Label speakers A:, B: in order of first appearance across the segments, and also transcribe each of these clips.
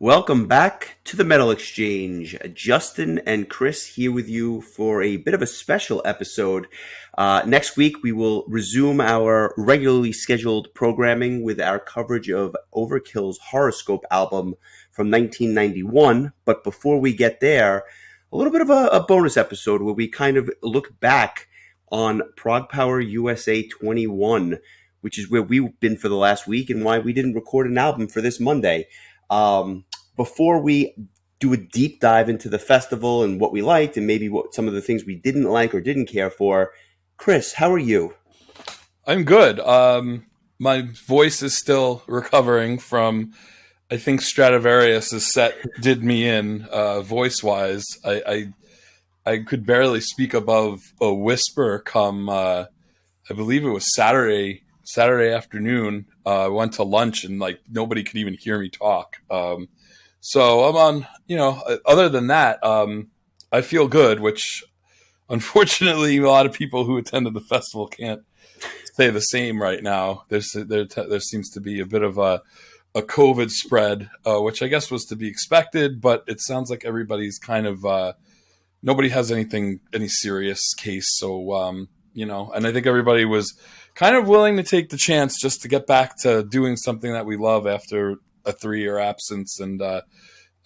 A: Welcome back to the Metal Exchange. Justin and Chris here with you for a bit of a special episode. Next week, we will resume our regularly scheduled programming with our coverage of Overkill's Horoscope album from 1991. But before we get there, a little bit of a bonus episode where we kind of look back on ProgPower USA 21, which is where we've been for the last week and why we didn't record an album for this Monday. Before we do a deep dive into the festival and what we liked and maybe what some of the things we didn't like or didn't care for, Chris, how are you?
B: I'm good. My voice is still recovering from, I think Stradivarius' set did me in voice wise. I could barely speak above a whisper come, I believe it was Saturday afternoon. I went to lunch and like nobody could even hear me talk. So I'm on, other than that, I feel good, which unfortunately a lot of people who attended the festival can't say the same right now. There seems to be a bit of a COVID spread, which I guess was to be expected, but it sounds like everybody's kind of, nobody has any serious case. So, and I think everybody was kind of willing to take the chance just to get back to doing something that we love after a 3-year absence. And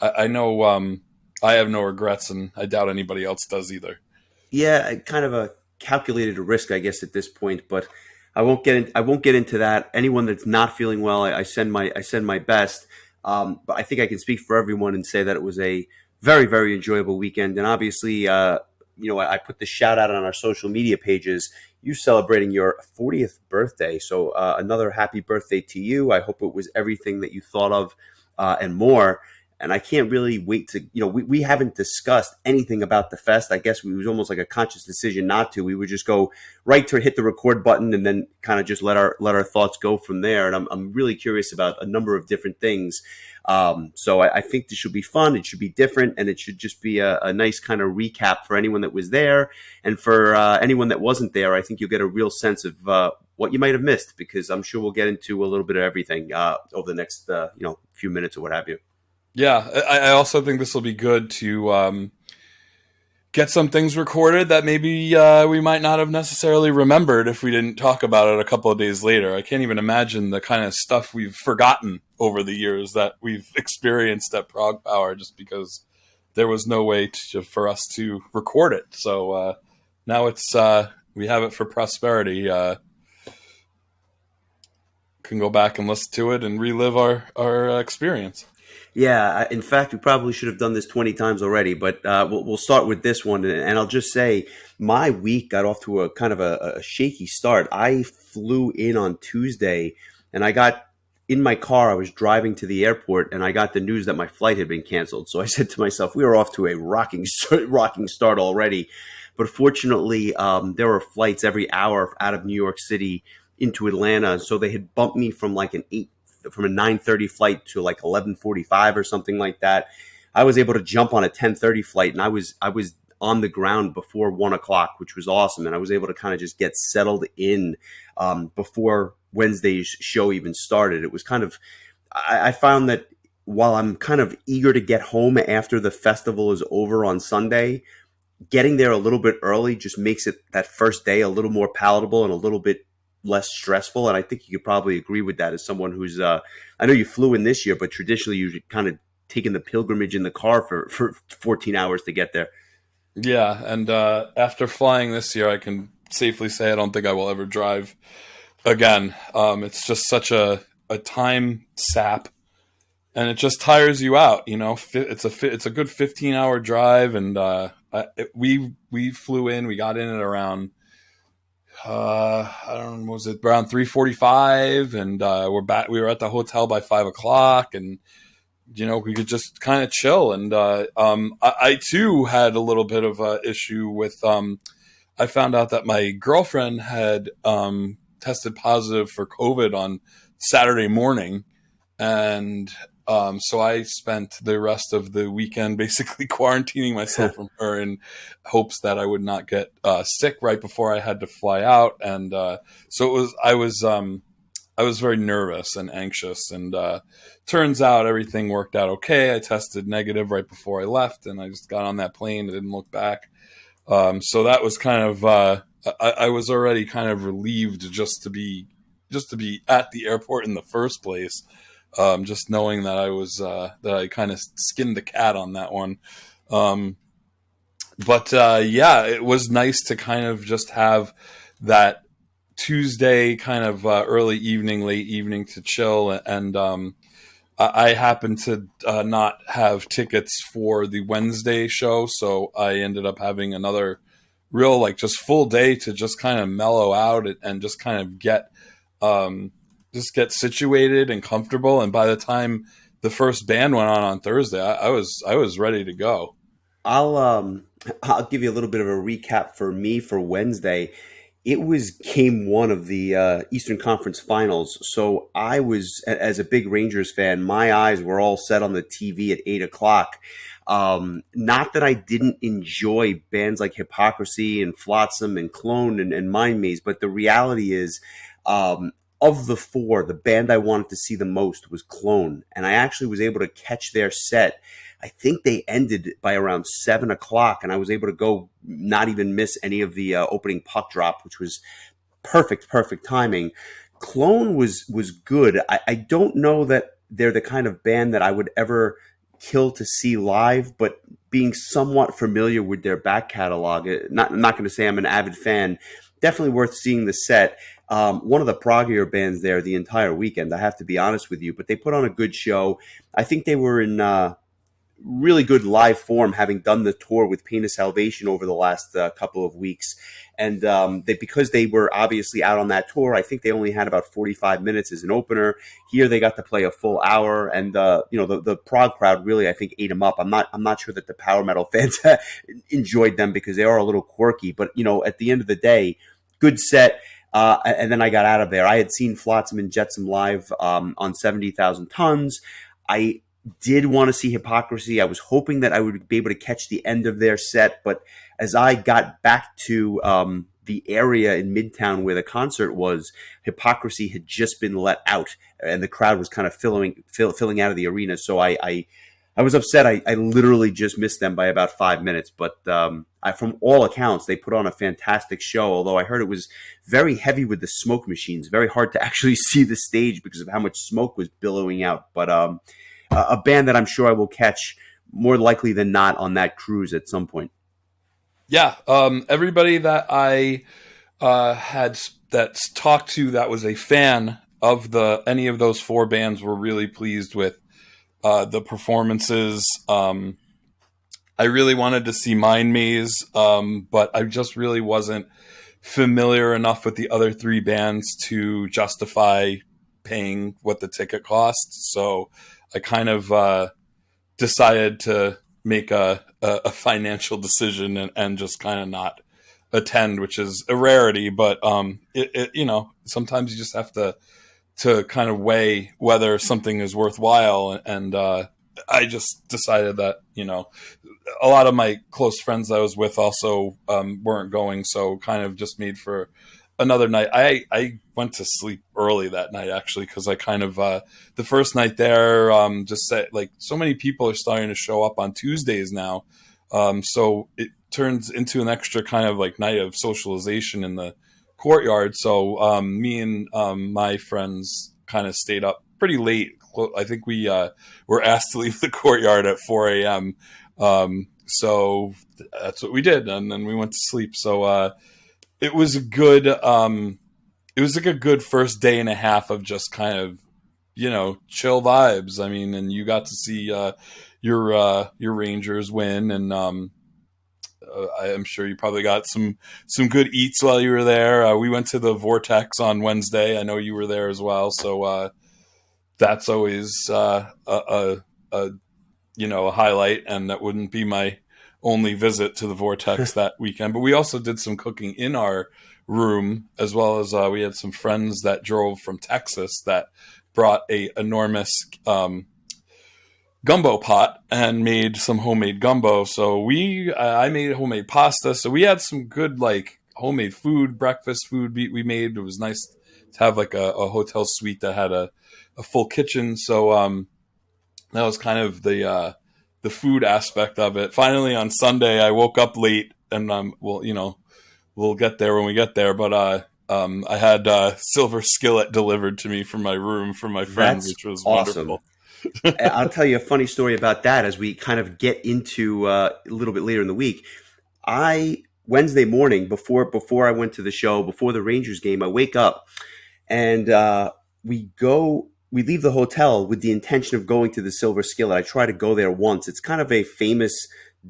B: I know I have no regrets, and I doubt anybody else does either.
A: Yeah, kind of a calculated risk, I guess, at this point, but I won't get into that. Anyone that's not feeling well, I send my best. But I think I can speak for everyone and say that it was a very, very enjoyable weekend. And obviously, I put the shout out on our social media pages. You celebrating your 40th birthday. So another happy birthday to you. I hope it was everything that you thought of and more. And I can't really wait to, we haven't discussed anything about the fest. I guess it was almost like a conscious decision not to. We would just go right to hit the record button and then kind of just let our thoughts go from there. And I'm really curious about a number of different things. So I think this should be fun. It should be different, and it should just be a nice kind of recap for anyone that was there, and for anyone that wasn't there. I think you'll get a real sense of what you might have missed, because I'm sure we'll get into a little bit of everything over the next few minutes or what have you.
B: Yeah, I also think this will be good to get some things recorded that maybe we might not have necessarily remembered if we didn't talk about it a couple of days later. I can't even imagine the kind of stuff we've forgotten over the years that we've experienced at ProgPower just because there was no way for us to record it. So now we have it for prosperity. Can go back and listen to it and relive our experience.
A: Yeah, in fact, we probably should have done this 20 times already, but we'll start with this one. And I'll just say my week got off to a kind of a shaky start. I flew in on Tuesday, and I got in my car. I was driving to the airport, and I got the news that my flight had been canceled. So I said to myself, we were off to a rocking start already. But fortunately, there were flights every hour out of New York City into Atlanta. So they had bumped me from a 9:30 flight to like 11:45 or something like that. I was able to jump on a 10:30 flight, and I was on the ground before 1 o'clock, which was awesome. And I was able to kind of just get settled in before Wednesday's show even started. It was kind of, I found that while I'm kind of eager to get home after the festival is over on Sunday, getting there a little bit early just makes it that first day a little more palatable and a little bit less stressful. And I think you could probably agree with that as someone who's, I know you flew in this year, but traditionally you've kind of taken the pilgrimage in the car for 14 hours to get there.
B: Yeah, and after flying this year, I can safely say I don't think I will ever drive again. It's just such a time sap, and it just tires you out. It's a good 15-hour drive, and we flew in. We got in at around I don't know, was it around 3:45, and we were at the hotel by 5 o'clock, and we could just kind of chill. And I too had a little bit of a issue with. I found out that my girlfriend had tested positive for COVID on Saturday morning, and so I spent the rest of the weekend basically quarantining myself from her in hopes that I would not get sick right before I had to fly out. And so I was I was very nervous and anxious, and turns out everything worked out okay. I tested negative right before I left, and I just got on that plane and didn't look back. So that was kind of I was already kind of relieved just to be at the airport in the first place. Just knowing that I was that I kind of skinned the cat on that one. Um, but yeah, it was nice to kind of just have that Tuesday kind of early evening, late evening to chill. And I happened to not have tickets for the Wednesday show, so I ended up having another real, like, just full day to just kind of mellow out and um, just get situated and comfortable. And by the time the first band went on Thursday, I was ready to go.
A: I'll um I'll give you a little bit of a recap for me for Wednesday. It was game one of the Eastern Conference Finals. So I was, as a big Rangers fan, my eyes were all set on the TV at 8 o'clock. Not that I didn't enjoy bands like Hypocrisy and Flotsam and Clone and Mind Maze, but the reality is, of the four, the band I wanted to see the most was Clone. And I actually was able to catch their set. I think they ended by around 7 o'clock, and I was able to go not even miss any of the opening puck drop, which was perfect timing. Clone was good. I don't know that they're the kind of band that I would ever kill to see live, but being somewhat familiar with their back catalog, I'm not going to say I'm an avid fan. Definitely worth seeing the set. One of the proggier bands there the entire weekend, I have to be honest with you, but they put on a good show. I think they were in really good live form, having done the tour with Pain of Salvation over the last couple of weeks. And because they were obviously out on that tour, I think they only had about 45 minutes as an opener. Here they got to play a full hour, and the prog crowd really, I think, ate them up. I'm not sure that the power metal fans enjoyed them because they are a little quirky, but at the end of the day, good set. And then I got out of there. I had seen Flotsam and Jetsam live on 70,000 Tons. I did want to see Hypocrisy. I was hoping that I would be able to catch the end of their set, but as I got back to the area in Midtown where the concert was, Hypocrisy had just been let out, and the crowd was kind of filling out of the arena. So I was upset. I literally just missed them by about 5 minutes, but from all accounts, they put on a fantastic show. Although I heard it was very heavy with the smoke machines, very hard to actually see the stage because of how much smoke was billowing out. But a band that I'm sure I will catch more likely than not on that cruise at some point.
B: Yeah, everybody that I had that's talked to that was a fan of the any of those four bands were really pleased with the performances. I really wanted to see Mind Maze, but I just really wasn't familiar enough with the other three bands to justify paying what the ticket cost. So I kind of decided to make a financial decision and just kind of not attend, which is a rarity. But sometimes you just have to kind of weigh whether something is worthwhile. And I just decided that a lot of my close friends that I was with also weren't going, so kind of just made for another night. I went to sleep early that night actually because I kind of the first night there just said, like, so many people are starting to show up on Tuesdays now, so it turns into an extra kind of like night of socialization in the courtyard. So me and my friends kind of stayed up pretty late. I think we were asked to leave the courtyard at 4 a.m. So that's what we did, and then we went to sleep. So it was a good it was like a good first day and a half of just kind of chill vibes. I mean, and you got to see your Rangers win, and I am sure you probably got some good eats while you were there. We went to the Vortex on Wednesday. I know you were there as well, so that's always a highlight, and that wouldn't be my only visit to the Vortex that weekend. But we also did some cooking in our room, as well as we had some friends that drove from Texas that brought a enormous gumbo pot and made some homemade gumbo. So I made homemade pasta. So we had some good, like, homemade food, breakfast food we made. It was nice have like a hotel suite that had a full kitchen. So that was kind of the food aspect of it. Finally, on Sunday, I woke up late, and well, we'll get there when we get there. But I had silver skillet delivered to me from my room from my friend,
A: That's
B: which was
A: awesome.
B: wonderful.
A: I'll tell you a funny story about that as we kind of get into a little bit later in the week. I Wednesday morning before I went to the show, before the Rangers game, I wake up and we leave the hotel with the intention of going to the Silver Skillet. I try to go there once. It's kind of a famous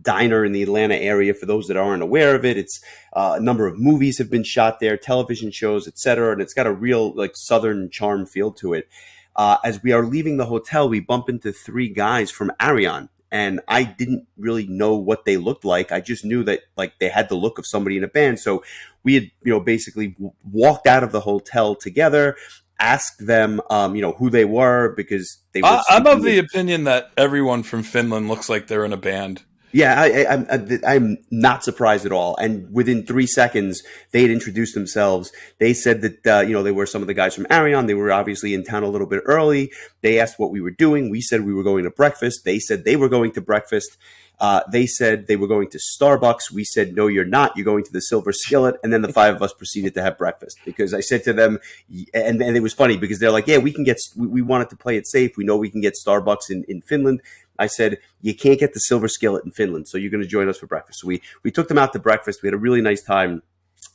A: diner in the Atlanta area for those that aren't aware of it. It's a number of movies have been shot there, television shows, etc., and it's got a real like southern charm feel to it. As we are leaving the hotel, we bump into three guys from Arion. And I didn't really know what they looked like. I just knew that like they had the look of somebody in a band. So we had, basically walked out of the hotel together, asked them, who they were because they were
B: I'm of
A: speaking.
B: the opinion that everyone from Finland looks like they're in a band.
A: Yeah, I'm not surprised at all. And within 3 seconds, they had introduced themselves. They said that they were some of the guys from Arion. They were obviously in town a little bit early. They asked what we were doing. We said we were going to breakfast. They said they were going to breakfast. They said they were going to Starbucks. We said, no, you're not. You're going to the Silver Skillet. And then the five of us proceeded to have breakfast because I said to them, and it was funny because they're like, yeah, we wanted to play it safe. We know we can get Starbucks in Finland. I said, you can't get the Silver Skillet in Finland, so you're going to join us for breakfast. So we took them out to breakfast. We had a really nice time.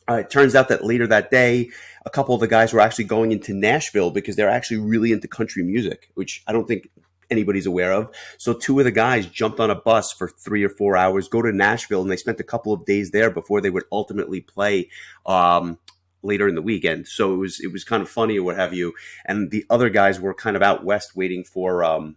A: It turns out that later that day, a couple of the guys were actually going into Nashville because they're actually really into country music, which I don't think anybody's aware of. So two of the guys jumped on a bus for 3 or 4 hours, go to Nashville, and they spent a couple of days there before they would ultimately play later in the weekend. So it was kind of funny or what have you. And the other guys were kind of out west waiting for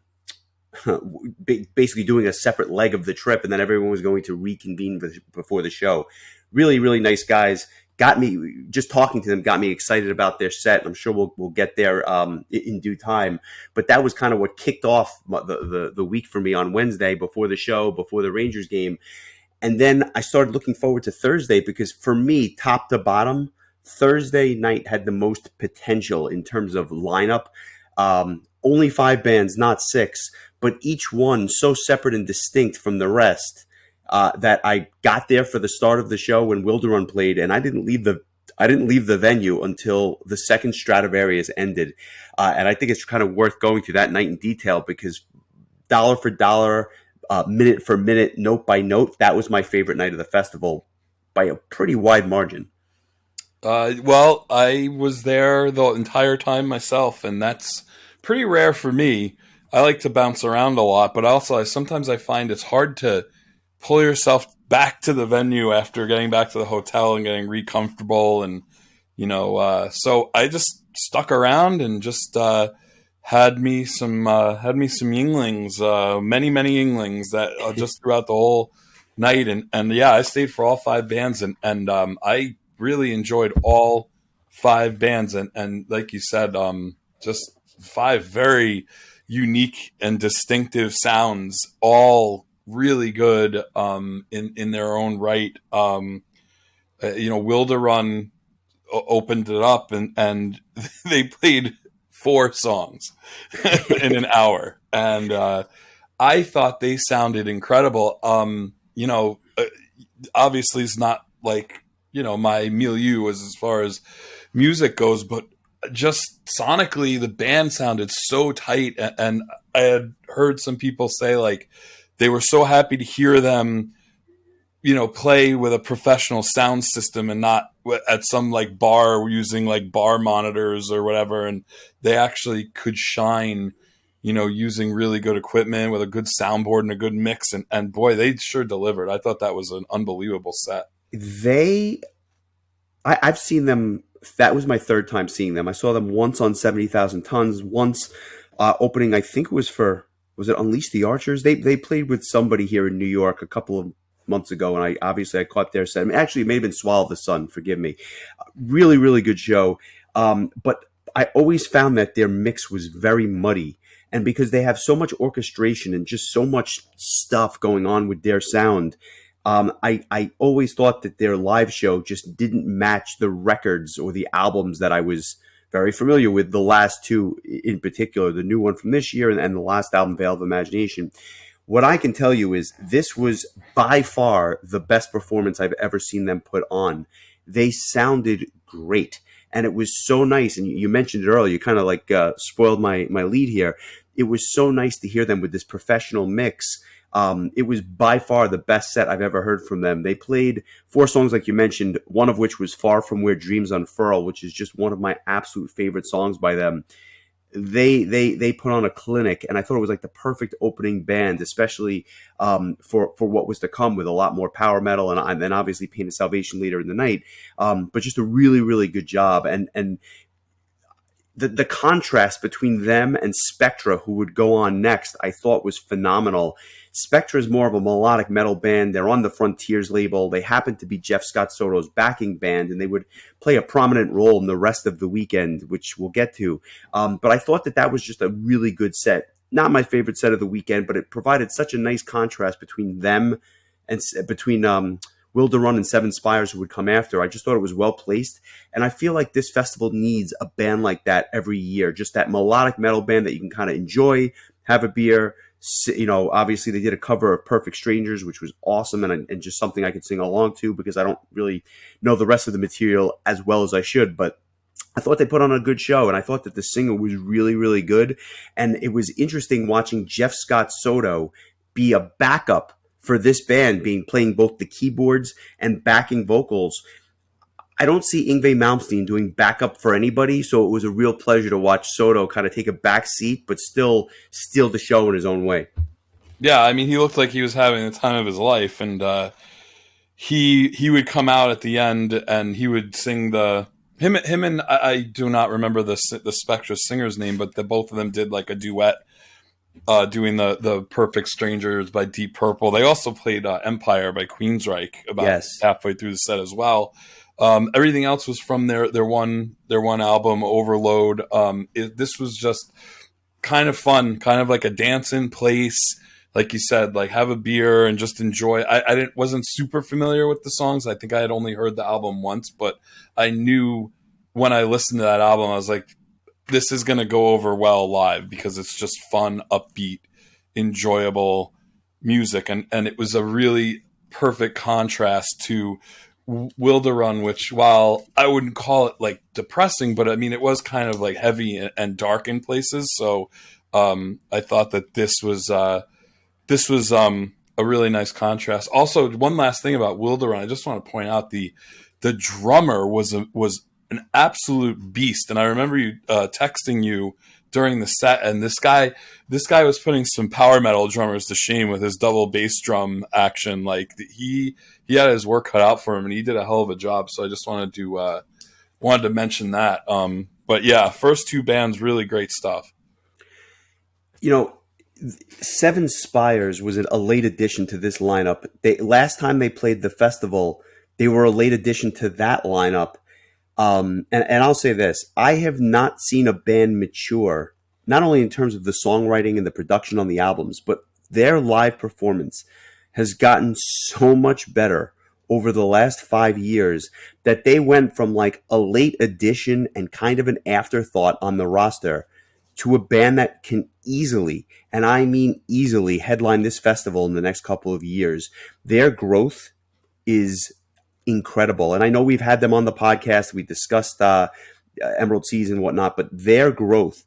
A: basically doing a separate leg of the trip, and then everyone was going to reconvene before the show. Really, really nice guys. Got me just talking to them. Got me excited about their set. I'm sure we'll get there in due time. But that was kind of what kicked off the week for me on Wednesday before the show, before the Rangers game, and then I started looking forward to Thursday because for me, top to bottom, Thursday night had the most potential in terms of lineup. Only five bands, not six, but each one so separate and distinct from the rest that I got there for the start of the show when Wilderun played, and I didn't leave the venue until the second Stradivarius ended, and I think it's kind of worth going through that night in detail because dollar for dollar, minute for minute, note by note, that was my favorite night of the festival by a pretty wide margin.
B: Well, I was there the entire time myself, and that's pretty rare for me. I like to bounce around a lot, but also sometimes I find it's hard to pull yourself back to the venue after getting back to the hotel and getting re-comfortable. And, so I just stuck around and just had me some Yinglings, many Yinglings that just throughout the whole night. And yeah, I stayed for all five bands and I really enjoyed all five bands. And like you said, just five very unique and distinctive sounds, all really good in their own right. Wilderun opened it up and they played four songs in an hour, and I thought they sounded incredible. Obviously it's not like my milieu as far as music goes, but just sonically the band sounded so tight, and I had heard some people say like they were so happy to hear them play with a professional sound system and not at some like bar using like bar monitors or whatever, and they actually could shine using really good equipment with a good soundboard and a good mix, and boy, they sure delivered. I thought that was an unbelievable set.
A: I've seen them. That was my third time seeing them. I saw them once on 70,000 Tons, once opening, I think it was it Unleash the Archers? They played with somebody here in New York a couple of months ago, and I caught their set. I mean, actually, it may have been Swallow the Sun, forgive me. Really, really good show. But I always found that their mix was very muddy. And because they have so much orchestration and just so much stuff going on with their sound, I always thought that their live show just didn't match the records or the albums that I was very familiar with the last two in particular, the new one from this year and the last album, Veil of Imagination. What I can tell you is this was by far the best performance I've ever seen them put on. They sounded great. And it was so nice. And you mentioned it earlier. You kind of like spoiled my lead here. It was so nice to hear them with this professional mix. It was by far the best set I've ever heard from them. They played 4 songs, like you mentioned, one of which was Far From Where Dreams Unfurl, which is just one of my absolute favorite songs by them. They put on a clinic, and I thought it was like the perfect opening band, especially for what was to come with a lot more power metal and then obviously Pain of Salvation later in the night. But just a really, really good job. And the contrast between them and Spectra, who would go on next, I thought was phenomenal. Spectra is more of a melodic metal band. They're on the Frontiers label. They happen to be Jeff Scott Soto's backing band, and they would play a prominent role in the rest of the weekend, which we'll get to. But I thought that was just a really good set. Not my favorite set of the weekend, but it provided such a nice contrast between them and between Wilderun and Seven Spires, who would come after. I just thought it was well placed. And I feel like this festival needs a band like that every year. Just that melodic metal band that you can kind of enjoy, have a beer. Obviously they did a cover of Perfect Strangers, which was awesome and just something I could sing along to because I don't really know the rest of the material as well as I should. But I thought they put on a good show, and I thought that the singer was really, really good. And it was interesting watching Jeff Scott Soto be a backup for this band, playing both the keyboards and backing vocals. I don't see Yngwie Malmsteen doing backup for anybody, so it was a real pleasure to watch Soto kind of take a back seat, but still steal the show in his own way.
B: Yeah, I mean, he looked like he was having the time of his life, and he would come out at the end and he would sing him and I do not remember the Spectra singer's name, but both of them did like a duet doing the Perfect Strangers by Deep Purple. They also played Empire by Queensryche about halfway through the set as well. Everything else was from their one album, Overload. This was just kind of fun, kind of like a dance in place, like you said, like have a beer and just enjoy. I wasn't super familiar with the songs. I think I had only heard the album once, but I knew when I listened to that album, I was like, this is going to go over well live because it's just fun, upbeat, enjoyable music. And it was a really perfect contrast to Wilderun, which, while I wouldn't call it like depressing, but I mean, it was kind of like heavy and dark in places. So I thought that this was a really nice contrast. Also, one last thing about Wilderun, I just want to point out the drummer was an absolute beast. And I remember texting you during the set, and this guy was putting some power metal drummers to shame with his double bass drum action. Like he had his work cut out for him, and he did a hell of a job. So I just wanted to mention that. But yeah, first 2 bands, really great stuff.
A: Seven Spires was a late addition to this lineup. Last time they played the festival, they were a late addition to that lineup. And I'll say this, I have not seen a band mature, not only in terms of the songwriting and the production on the albums, but their live performance has gotten so much better over the last 5 years that they went from like a late addition and kind of an afterthought on the roster to a band that can easily, and I mean easily, headline this festival in the next couple of years. Their growth is incredible. And I know we've had them on the podcast. We discussed Emerald Seas and whatnot, but their growth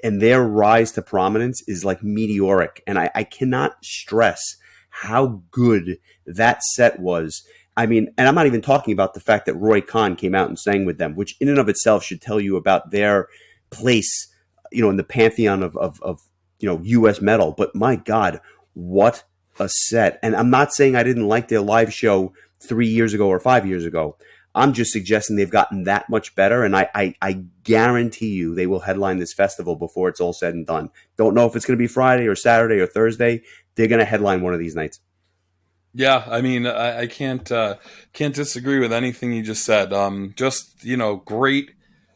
A: and their rise to prominence is like meteoric. And I cannot stress how good that set was. I mean, and I'm not even talking about the fact that Roy Khan came out and sang with them, which in and of itself should tell you about their place, in the pantheon of U.S. metal. But my God, what a set. And I'm not saying I didn't like their live show 3 years ago or 5 years ago. I'm just suggesting they've gotten that much better, and I guarantee you they will headline this festival before it's all said and done. Don't know if it's going to be Friday or Saturday or Thursday. They're going to headline one of these nights.
B: Yeah, I mean, I can't disagree with anything you just said. Just great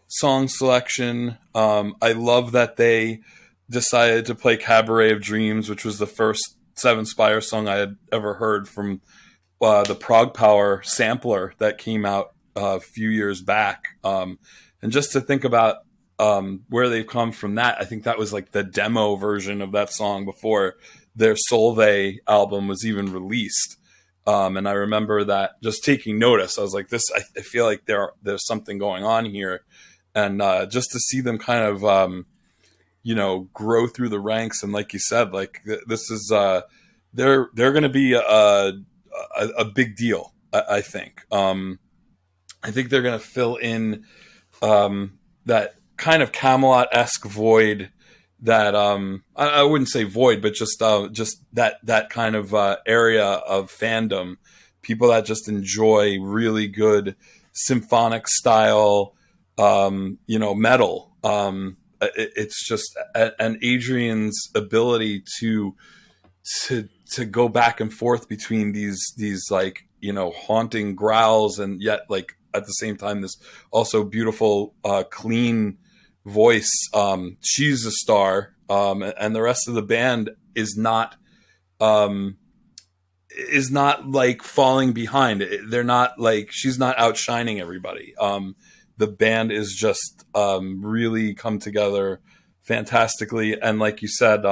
B: song selection. I love that they decided to play Cabaret of Dreams, which was the first Seven Spire song I had ever heard from the ProgPower sampler that came out a few years back. And just to think about where they've come from that. I think that was like the demo version of that song before their Solvay album was even released. And I remember that just taking notice. I was like, I feel like there's something going on here. And just to see them kind of, grow through the ranks. And like you said, like this is, they're going to be a big deal, I think. I think they're going to fill in that kind of Camelot-esque void that I wouldn't say void, but just that kind of area of fandom. People that just enjoy really good symphonic style, metal. It's just and Adrian's ability to go back and forth between these like haunting growls and yet like at the same time this also beautiful clean voice. She's a star, and the rest of the band is not like falling behind. They're not like she's not outshining everybody. The band is just really come together fantastically, and like you said,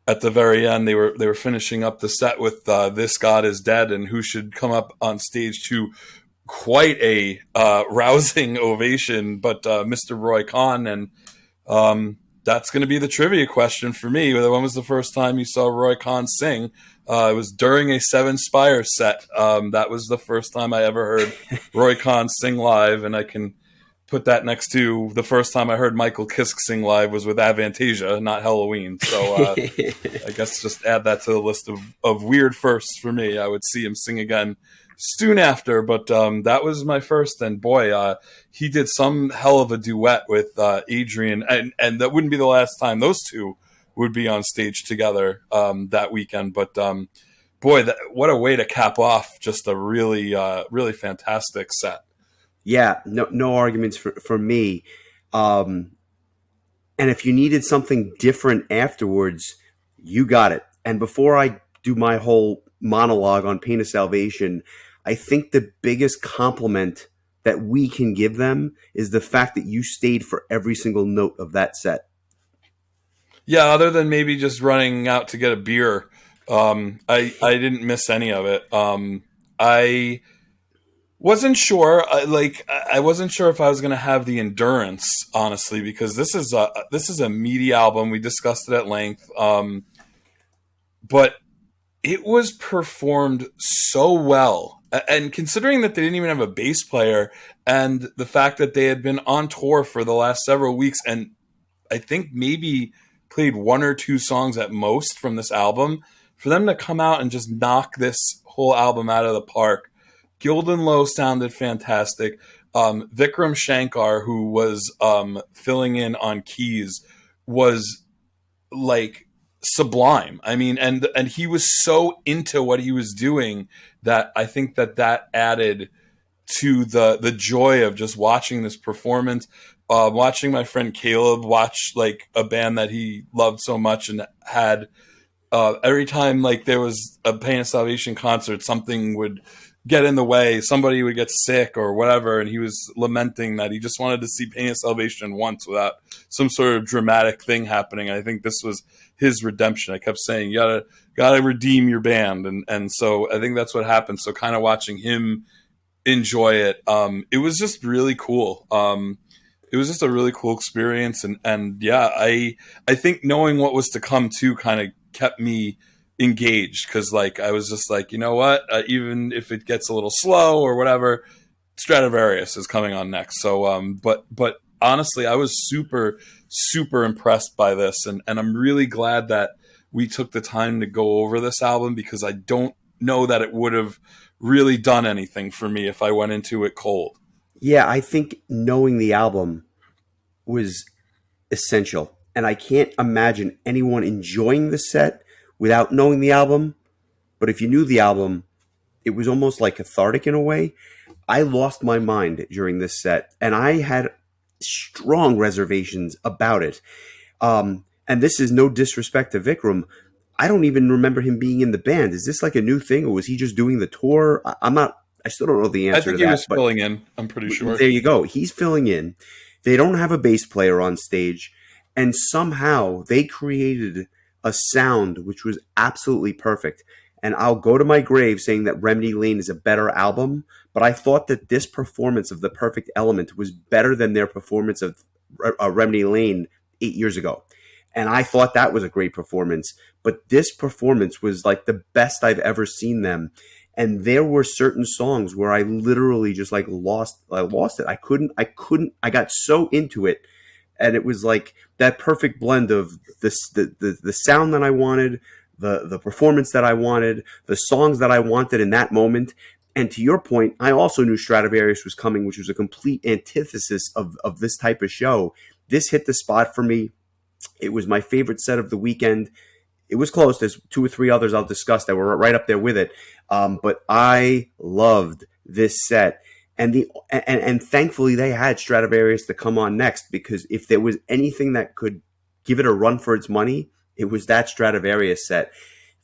B: at the very end, they were finishing up the set with "This God Is Dead," and who should come up on stage to quite a rousing ovation, but Mr. Roy Khan. And that's going to be the trivia question for me. When was the first time you saw Roy Khan sing? It was during a Seven Spire set. That was the first time I ever heard Roy Khan sing live, and I can put that next to the first time I heard Michael Kiske sing live was with Avantasia, not Halloween. So I guess just add that to the list of weird firsts for me. I would see him sing again soon after, but that was my first. And boy, he did some hell of a duet with Adrian, and that wouldn't be the last time those two would be on stage together that weekend. But boy, what a way to cap off just a really, really fantastic set.
A: Yeah, no arguments for me. And if you needed something different afterwards, you got it. And before I do my whole monologue on Pain of Salvation, I think the biggest compliment that we can give them is the fact that you stayed for every single note of that set.
B: Yeah, other than maybe just running out to get a beer, I didn't miss any of it. I wasn't sure. I wasn't sure if I was going to have the endurance, honestly, because this is a meaty album. We discussed it at length, but it was performed so well. And considering that they didn't even have a bass player, and the fact that they had been on tour for the last several weeks, and I think maybe played one or two songs at most from this album, for them to come out and just knock this whole album out of the park. Gildan Lowe sounded fantastic. Vikram Shankar, who was filling in on keys, was like sublime. I mean, and he was so into what he was doing that I think that added to the joy of just watching this performance. Watching my friend Caleb watch like a band that he loved so much and had every time like there was a Pain of Salvation concert, something would get in the way, somebody would get sick or whatever, and he was lamenting that he just wanted to see Pain of Salvation once without some sort of dramatic thing happening. I think this was his redemption. I kept saying, you gotta redeem your band, and so I think that's what happened. So kind of watching him enjoy it, it was just really cool. It was just a really cool experience, and yeah, I think knowing what was to come too kind of kept me engaged, because like I was just like, you know what, even if it gets a little slow or whatever, Stradivarius is coming on next. So but honestly, I was super impressed by this, and I'm really glad that we took the time to go over this album, because I don't know that it would have really done anything for me if I went into it cold.
A: Yeah, I think knowing the album was essential, and I can't imagine anyone enjoying the set without knowing the album. But if you knew the album, it was almost like cathartic in a way. I lost my mind during this set, and I had strong reservations about it. And this is no disrespect to Vikram. I don't even remember him being in the band. Is this like a new thing, or was he just doing the tour? I still don't know the answer to that.
B: I think he was filling in, I'm pretty sure.
A: There you go. He's filling in. They don't have a bass player on stage, and somehow they created a sound which was absolutely perfect. And I'll go to my grave saying that Remedy Lane is a better album, but I thought that this performance of The Perfect Element was better than their performance of Remedy Lane 8 years ago. And I thought that was a great performance. But this performance was like the best I've ever seen them. And there were certain songs where I literally just like I lost it. I got so into it. And it was like that perfect blend of the sound that I wanted, the performance that I wanted, the songs that I wanted in that moment. And to your point, I also knew Stradivarius was coming, which was a complete antithesis of this type of show. This hit the spot for me. It was my favorite set of the weekend. It was close. There's two or three others I'll discuss that were right up there with it. But I loved this set. And thankfully they had Stradivarius to come on next, because if there was anything that could give it a run for its money, it was that Stradivarius set.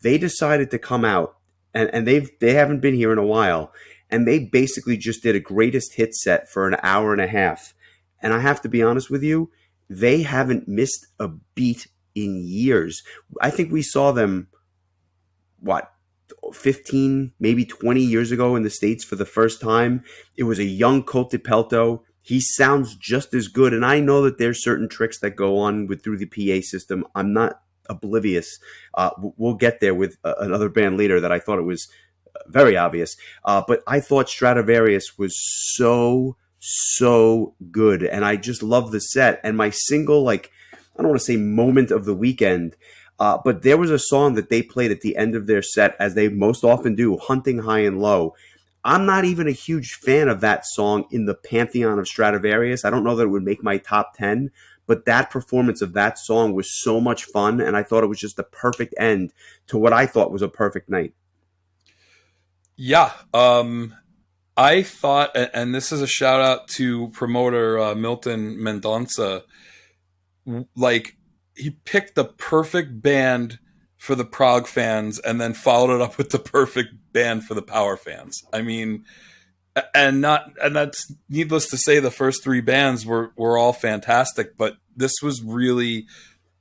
A: They decided to come out, and they haven't been here in a while, and they basically just did a greatest hit set for an hour and a half. And I have to be honest with you, they haven't missed a beat in years. I think we saw them, what, 15, maybe 20 years ago in the States for the first time. It was a young Colt DiPelto. He sounds just as good. And I know that there's certain tricks that go on through the PA system. I'm not oblivious. We'll get there with another band later that I thought it was very obvious. But I thought Stradivarius was so good. And I just love the set. And my single, like, I don't want to say moment of the weekend, but there was a song that they played at the end of their set, as they most often do, Hunting High and Low. I'm not even a huge fan of that song in the pantheon of Stradivarius. I don't know that it would make my top 10, but that performance of that song was so much fun, and I thought it was just the perfect end to what I thought was a perfect night.
B: Yeah. I thought, and this is a shout out to promoter Milton Mendonça, like, he picked the perfect band for the prog fans and then followed it up with the perfect band for the power fans. I mean, and that's needless to say, the first three bands were all fantastic, but this was really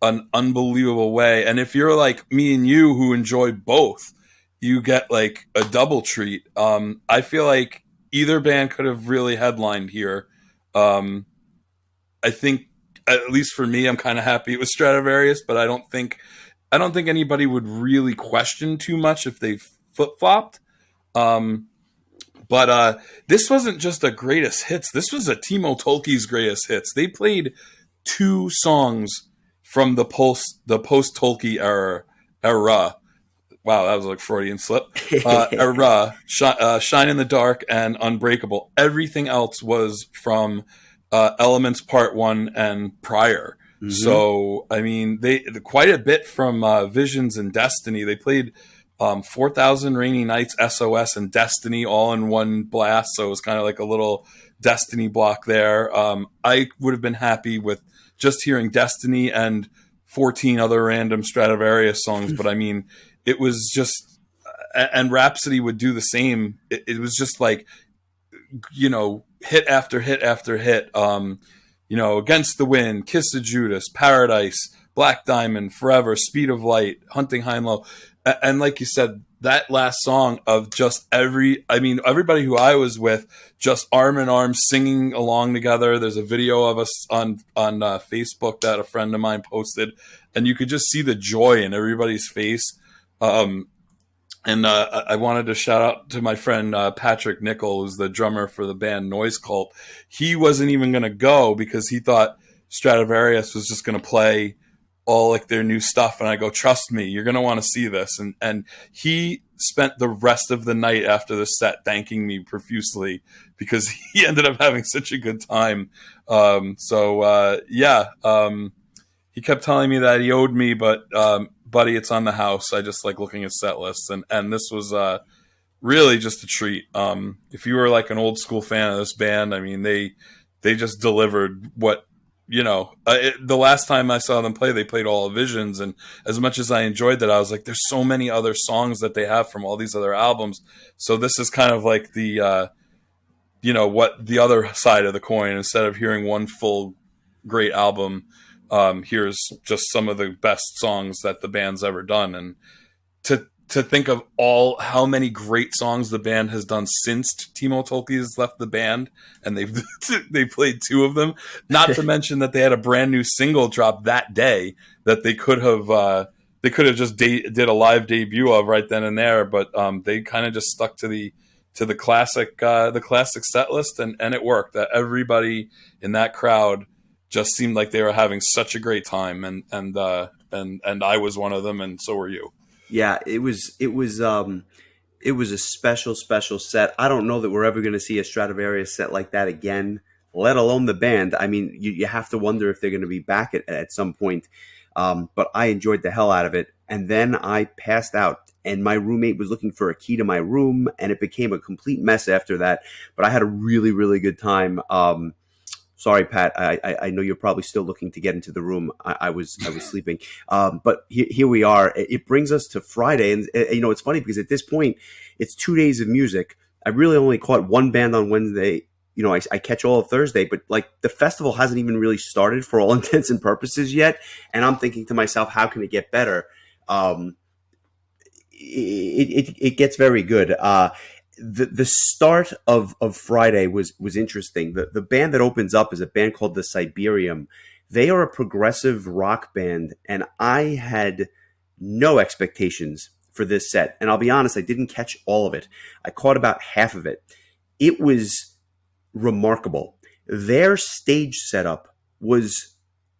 B: an unbelievable way. And if you're like me and you who enjoy both, you get like a double treat. I feel like either band could have really headlined here. I think, at least for me, I'm kind of happy it was Stradivarius, but I don't think anybody would really question too much if they flip flopped. But this wasn't just a greatest hits. This was a Timo Tolkki's greatest hits. They played two songs from the post Tolkki era. Wow, that was like Freudian slip. Era, Shine in the Dark and Unbreakable. Everything else was from Elements Part 1 and prior. Mm-hmm. So, I mean, they quite a bit from Visions and Destiny. They played 4,000 Rainy Nights, SOS, and Destiny all in one blast. So it was kind of like a little Destiny block there. I would have been happy with just hearing Destiny and 14 other random Stradivarius songs. But I mean, it was just, and Rhapsody would do the same. It was just like, you know, hit after hit after hit. You know, Against the Wind, Kiss of Judas, Paradise, Black Diamond, Forever, Speed of Light, Hunting High and Low. And like you said, that last song of just everybody who I was with, just arm in arm singing along together. There's a video of us on Facebook that a friend of mine posted, and you could just see the joy in everybody's face. And I wanted to shout out to my friend Patrick Nickel, who's the drummer for the band Noise Cult. He wasn't even going to go because he thought Stradivarius was just going to play all like their new stuff. And I go, trust me, you're going to want to see this. And he spent the rest of the night after the set thanking me profusely because he ended up having such a good time. He kept telling me that he owed me, but buddy, it's on the house. I just like looking at set lists, and this was really just a treat. If you were like an old school fan of this band, I mean, they just delivered what, you know, the last time I saw them play, they played all of Visions, and as much as I enjoyed that, I was like, there's so many other songs that they have from all these other albums. So this is kind of like the what the other side of the coin, instead of hearing one full great album, here's just some of the best songs that the band's ever done. And to think of all how many great songs the band has done since Timo Tolkki has left the band, and they've they played two of them. Not to mention that they had a brand new single drop that day that they could have just did a live debut of right then and there, but they kind of just stuck to the classic set list, and it worked. That everybody in that crowd just seemed like they were having such a great time, and I was one of them, and so were you.
A: Yeah, it was a special set. I don't know that we're ever going to see a Stradivarius set like that again, let alone the band. I mean, you have to wonder if they're going to be back at some point. But I enjoyed the hell out of it. And then I passed out, and my roommate was looking for a key to my room, and it became a complete mess after that. But I had a really, really good time. Sorry, Pat. I know you're probably still looking to get into the room. I was sleeping. But here we are. It brings us to Friday, and it's funny because at this point, it's 2 days of music. I really only caught one band on Wednesday. I catch all of Thursday, but like the festival hasn't even really started for all intents and purposes yet. And I'm thinking to myself, how can it get better? It gets very good. The start of Friday was interesting. The band that opens up is a band called the Siberium. They are a progressive rock band, and I had no expectations for this set. And I'll be honest, I didn't catch all of it. I caught about half of it. It was remarkable. Their stage setup was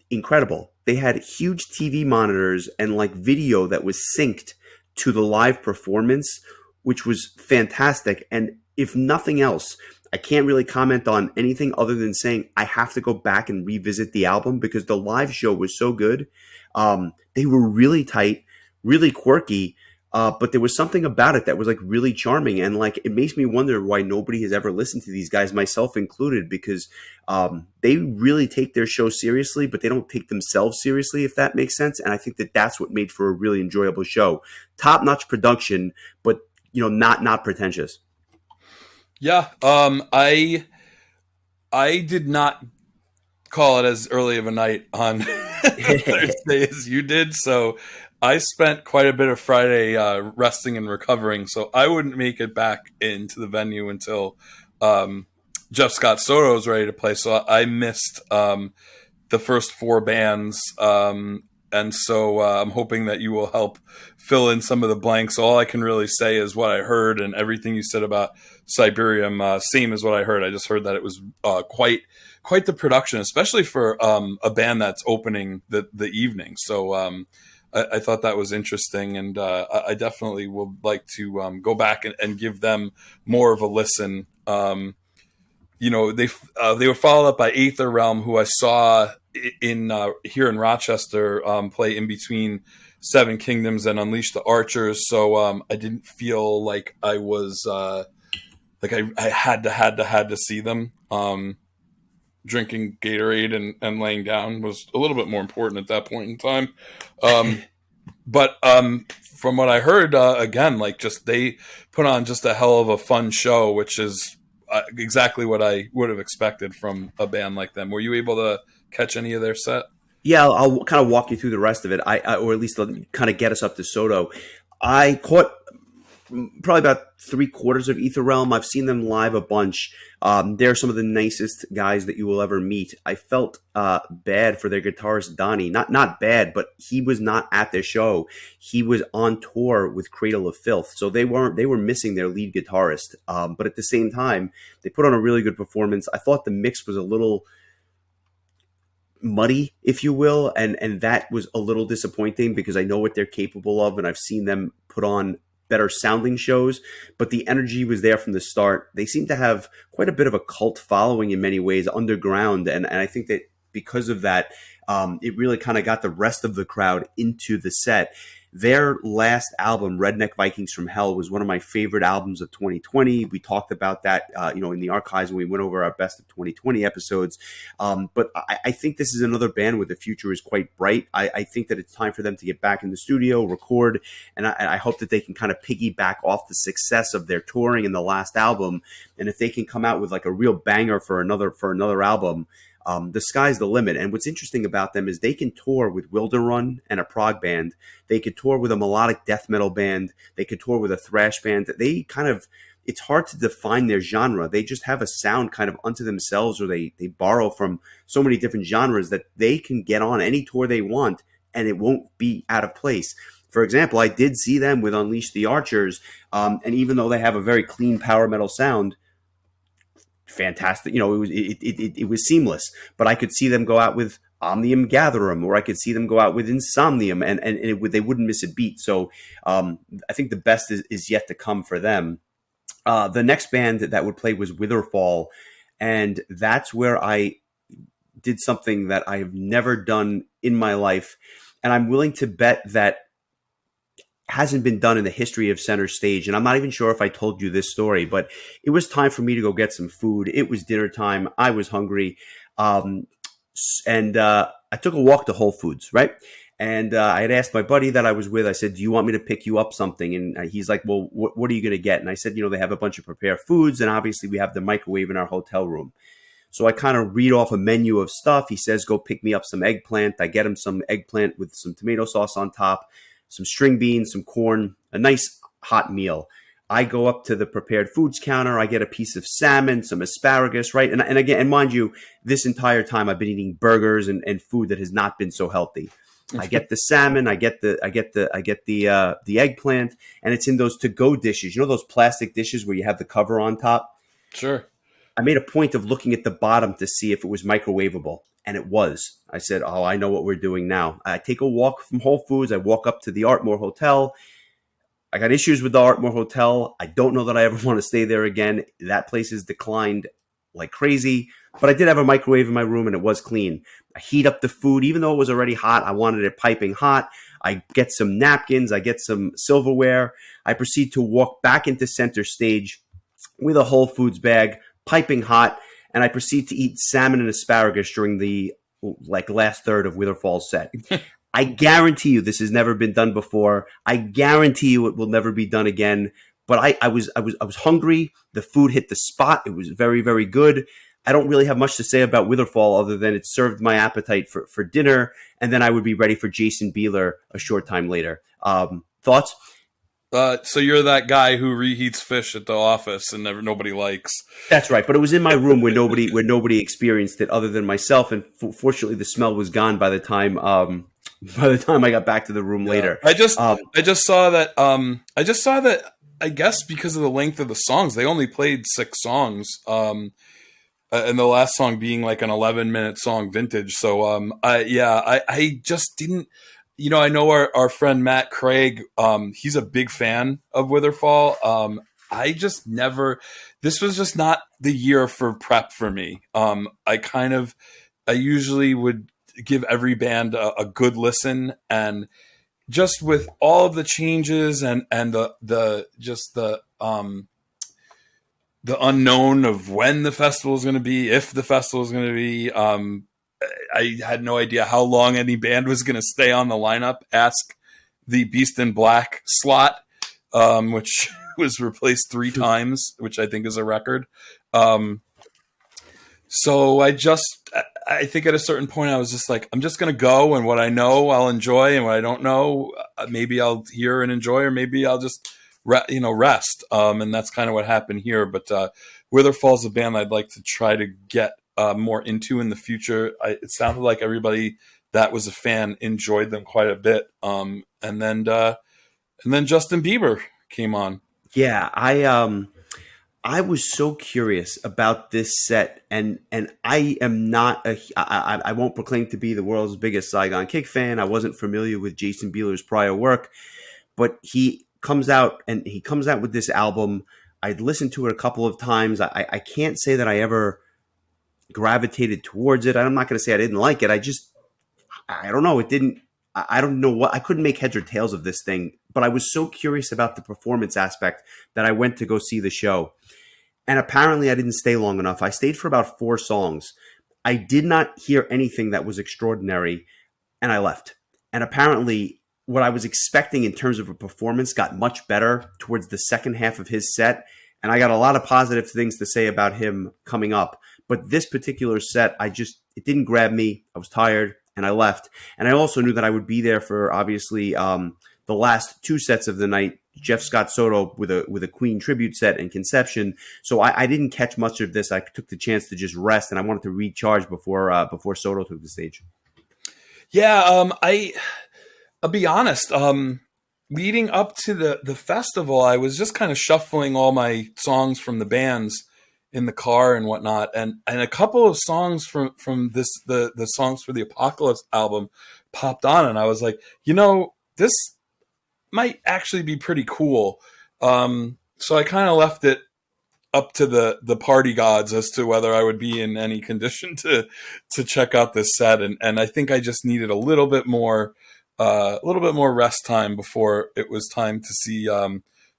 A: incredible. They had huge TV monitors and like video that was synced to the live performance, which was fantastic. And if nothing else, I can't really comment on anything other than saying I have to go back and revisit the album because the live show was so good. They were really tight, really quirky, but there was something about it that was like really charming. And like it makes me wonder why nobody has ever listened to these guys, myself included, because they really take their show seriously, but they don't take themselves seriously, if that makes sense. And I think that that's what made for a really enjoyable show. Top-notch production, but not pretentious.
B: Yeah, I did not call it as early of a night on Thursday as you did, so I spent quite a bit of Friday resting and recovering. So I wouldn't make it back into the venue until Jeff Scott Soto was ready to play. So I missed the first four bands. And so I'm hoping that you will help fill in some of the blanks. All I can really say is what I heard, and everything you said about Siberium, same as what I heard. I just heard that it was quite the production, especially for a band that's opening the evening. So I thought that was interesting, and I definitely would like to go back and give them more of a listen. They were followed up by Aether Realm, who I saw in here in Rochester play in between Seven Kingdoms and Unleash the Archers. So I didn't feel like I was like I had to see them. Drinking Gatorade and laying down was a little bit more important at that point in time. But from what I heard, again, like just they put on just a hell of a fun show, which is exactly what I would have expected from a band like them. Were you able to catch any of their set?
A: Yeah, I'll kind of walk you through the rest of it. Or at least kind of get us up to Soto. I caught probably about 3/4 of Aether Realm. I've seen them live a bunch. They're some of the nicest guys that you will ever meet. I felt bad for their guitarist Donnie. Not bad, but he was not at their show. He was on tour with Cradle of Filth, so they were missing their lead guitarist. But at the same time, they put on a really good performance. I thought the mix was a little muddy, if you will, and that was a little disappointing because I know what they're capable of, and I've seen them put on better sounding shows, but the energy was there from the start. They seem to have quite a bit of a cult following in many ways underground, and I think that because of that, it really kind of got the rest of the crowd into the set. Their last album, Redneck Vikings from Hell, was one of my favorite albums of 2020. We talked about that, in the archives when we went over our best of 2020 episodes. But I think this is another band where the future is quite bright. I think that it's time for them to get back in the studio, record, and I hope that they can kind of piggyback off the success of their touring in the last album. And if they can come out with like a real banger for another album, the sky's the limit. And what's interesting about them is they can tour with Wilderrun and a prog band. They could tour with a melodic death metal band. They could tour with a thrash band. They kind of, it's hard to define their genre. They just have a sound kind of unto themselves, or they borrow from so many different genres that they can get on any tour they want and it won't be out of place. For example, I did see them with Unleash the Archers, and even though they have a very clean power metal sound, fantastic. It was seamless. But I could see them go out with Omnium Gatherum, or I could see them go out with Insomnium, and they wouldn't miss a beat. So I think the best is yet to come for them. The next band that would play was Witherfall, and that's where I did something that I have never done in my life, and I'm willing to bet that hasn't been done in the history of Center Stage. And I'm not even sure if I told you this story, but it was time for me to go get some food. It was dinner time. I was hungry. And I took a walk to Whole Foods, right? And I had asked my buddy that I was with, I said, do you want me to pick you up something? And he's like, well, what are you going to get? And I said, they have a bunch of prepared foods, and obviously we have the microwave in our hotel room. So I kind of read off a menu of stuff. He says, go pick me up some eggplant. I get him some eggplant with some tomato sauce on top, some string beans, some corn, a nice hot meal. I go up to the prepared foods counter. I get a piece of salmon, some asparagus, right? And again, and mind you, this entire time I've been eating burgers and food that has not been so healthy. I get the salmon, I get the eggplant, and it's in those to-go dishes. Those plastic dishes where you have the cover on top?
B: Sure.
A: I made a point of looking at the bottom to see if it was microwavable, and it was. I said, oh, I know what we're doing now. I take a walk from Whole Foods. I walk up to the Ardmore Hotel. I got issues with the Ardmore Hotel. I don't know that I ever want to stay there again. That place has declined like crazy, but I did have a microwave in my room, and it was clean. I heat up the food. Even though it was already hot, I wanted it piping hot. I get some napkins. I get some silverware. I proceed to walk back into Center Stage with a Whole Foods bag, piping hot, and I proceed to eat salmon and asparagus during the last third of Witherfall's set. I guarantee you this has never been done before. I guarantee you it will never be done again. But I was hungry. The food hit the spot. It was very, very good. I don't really have much to say about Witherfall other than it served my appetite for dinner, and then I would be ready for Jason Bieler a short time later. Thoughts?
B: So you're that guy who reheats fish at the office and nobody likes.
A: That's right, but it was in my room where nobody experienced it other than myself, and fortunately, the smell was gone by the time I got back to the room later.
B: I just saw that. I guess because of the length of the songs, they only played 6 songs. And the last song being like an 11-minute song, Vintage. So I just didn't. I know our friend Matt Craig, he's a big fan of Witherfall. I just never, this was just not the year for prep for me. I usually would give every band a good listen, and just with all of the changes and the unknown of when the festival is going to be, if the festival is going to be, I had no idea how long any band was going to stay on the lineup. Ask the Beast in Black slot, which was replaced 3 times, which I think is a record. So I think at a certain point I was just like, I'm just going to go, and what I know I'll enjoy, and what I don't know, maybe I'll hear and enjoy, or maybe I'll just rest. And that's kind of what happened here. But Witherfall's a band I'd like to try to get more into in the future. It sounded like everybody that was a fan enjoyed them quite a bit. And then Justin Bieber came on.
A: Yeah, I was so curious about this set, and I am not I won't proclaim to be the world's biggest Saigon Kick fan. I wasn't familiar with Jason Bieler's prior work, but he comes out with this album. I'd listened to it a couple of times. I can't say that I ever gravitated towards it. I'm not going to say I didn't like it. I don't know. It didn't I don't know what, I couldn't make heads or tails of this thing, but I was so curious about the performance aspect that I went to go see the show. And apparently, I didn't stay long enough. I stayed for about 4 songs. I did not hear anything that was extraordinary, and I left. And apparently, what I was expecting in terms of a performance got much better towards the second half of his set. And I got a lot of positive things to say about him coming up. But this particular set, it didn't grab me. I was tired and I left. And I also knew that I would be there for obviously the last 2 sets of the night. Jeff Scott Soto with a Queen tribute set and Conception. So I didn't catch much of this. I took the chance to just rest, and I wanted to recharge before Soto took the stage.
B: Yeah, I'll be honest. Leading up to the festival, I was just kind of shuffling all my songs from the bands in the car and whatnot, and a couple of songs from the songs for the Apocalypse album popped on, and I was like, this might actually be pretty cool. So I kind of left it up to the party gods as to whether I would be in any condition to check out this set, and I think I just needed a little bit more rest time before it was time to see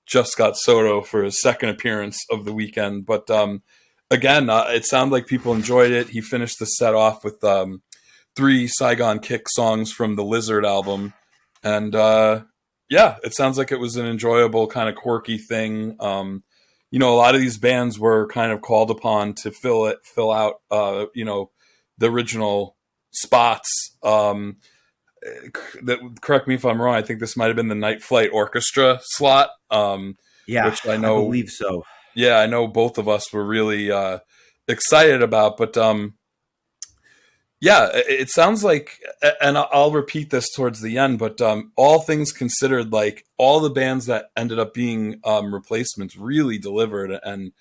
B: Jeff Scott Soto for his second appearance of the weekend. But again, it sounded like people enjoyed it. He finished the set off with 3 Saigon Kick songs from the Lizard album, and yeah, it sounds like it was an enjoyable kind of quirky thing. A lot of these bands were kind of called upon to fill out, the original spots. Correct me if I'm wrong. I think this might have been the Night Flight Orchestra slot.
A: Yeah,
B: which I know,
A: I believe so.
B: Yeah, I know both of us were really excited about, but yeah, it sounds like, and I'll repeat this towards the end, but all things considered, like all the bands that ended up being replacements really delivered, and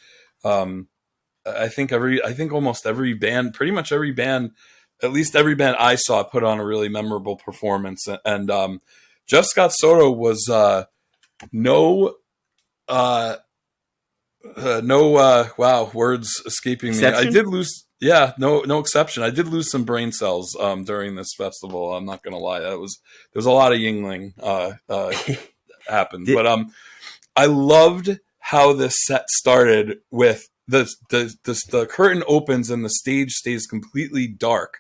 B: I think almost every band, pretty much every band, at least every band I saw, put on a really memorable performance, and Jeff Scott Soto was no. Wow, words escaping me.
A: Exception?
B: I did lose. Yeah, no exception. I did lose some brain cells during this festival. I'm not gonna lie. There was a lot of Yingling happened, but I loved how this set started with the curtain opens and the stage stays completely dark,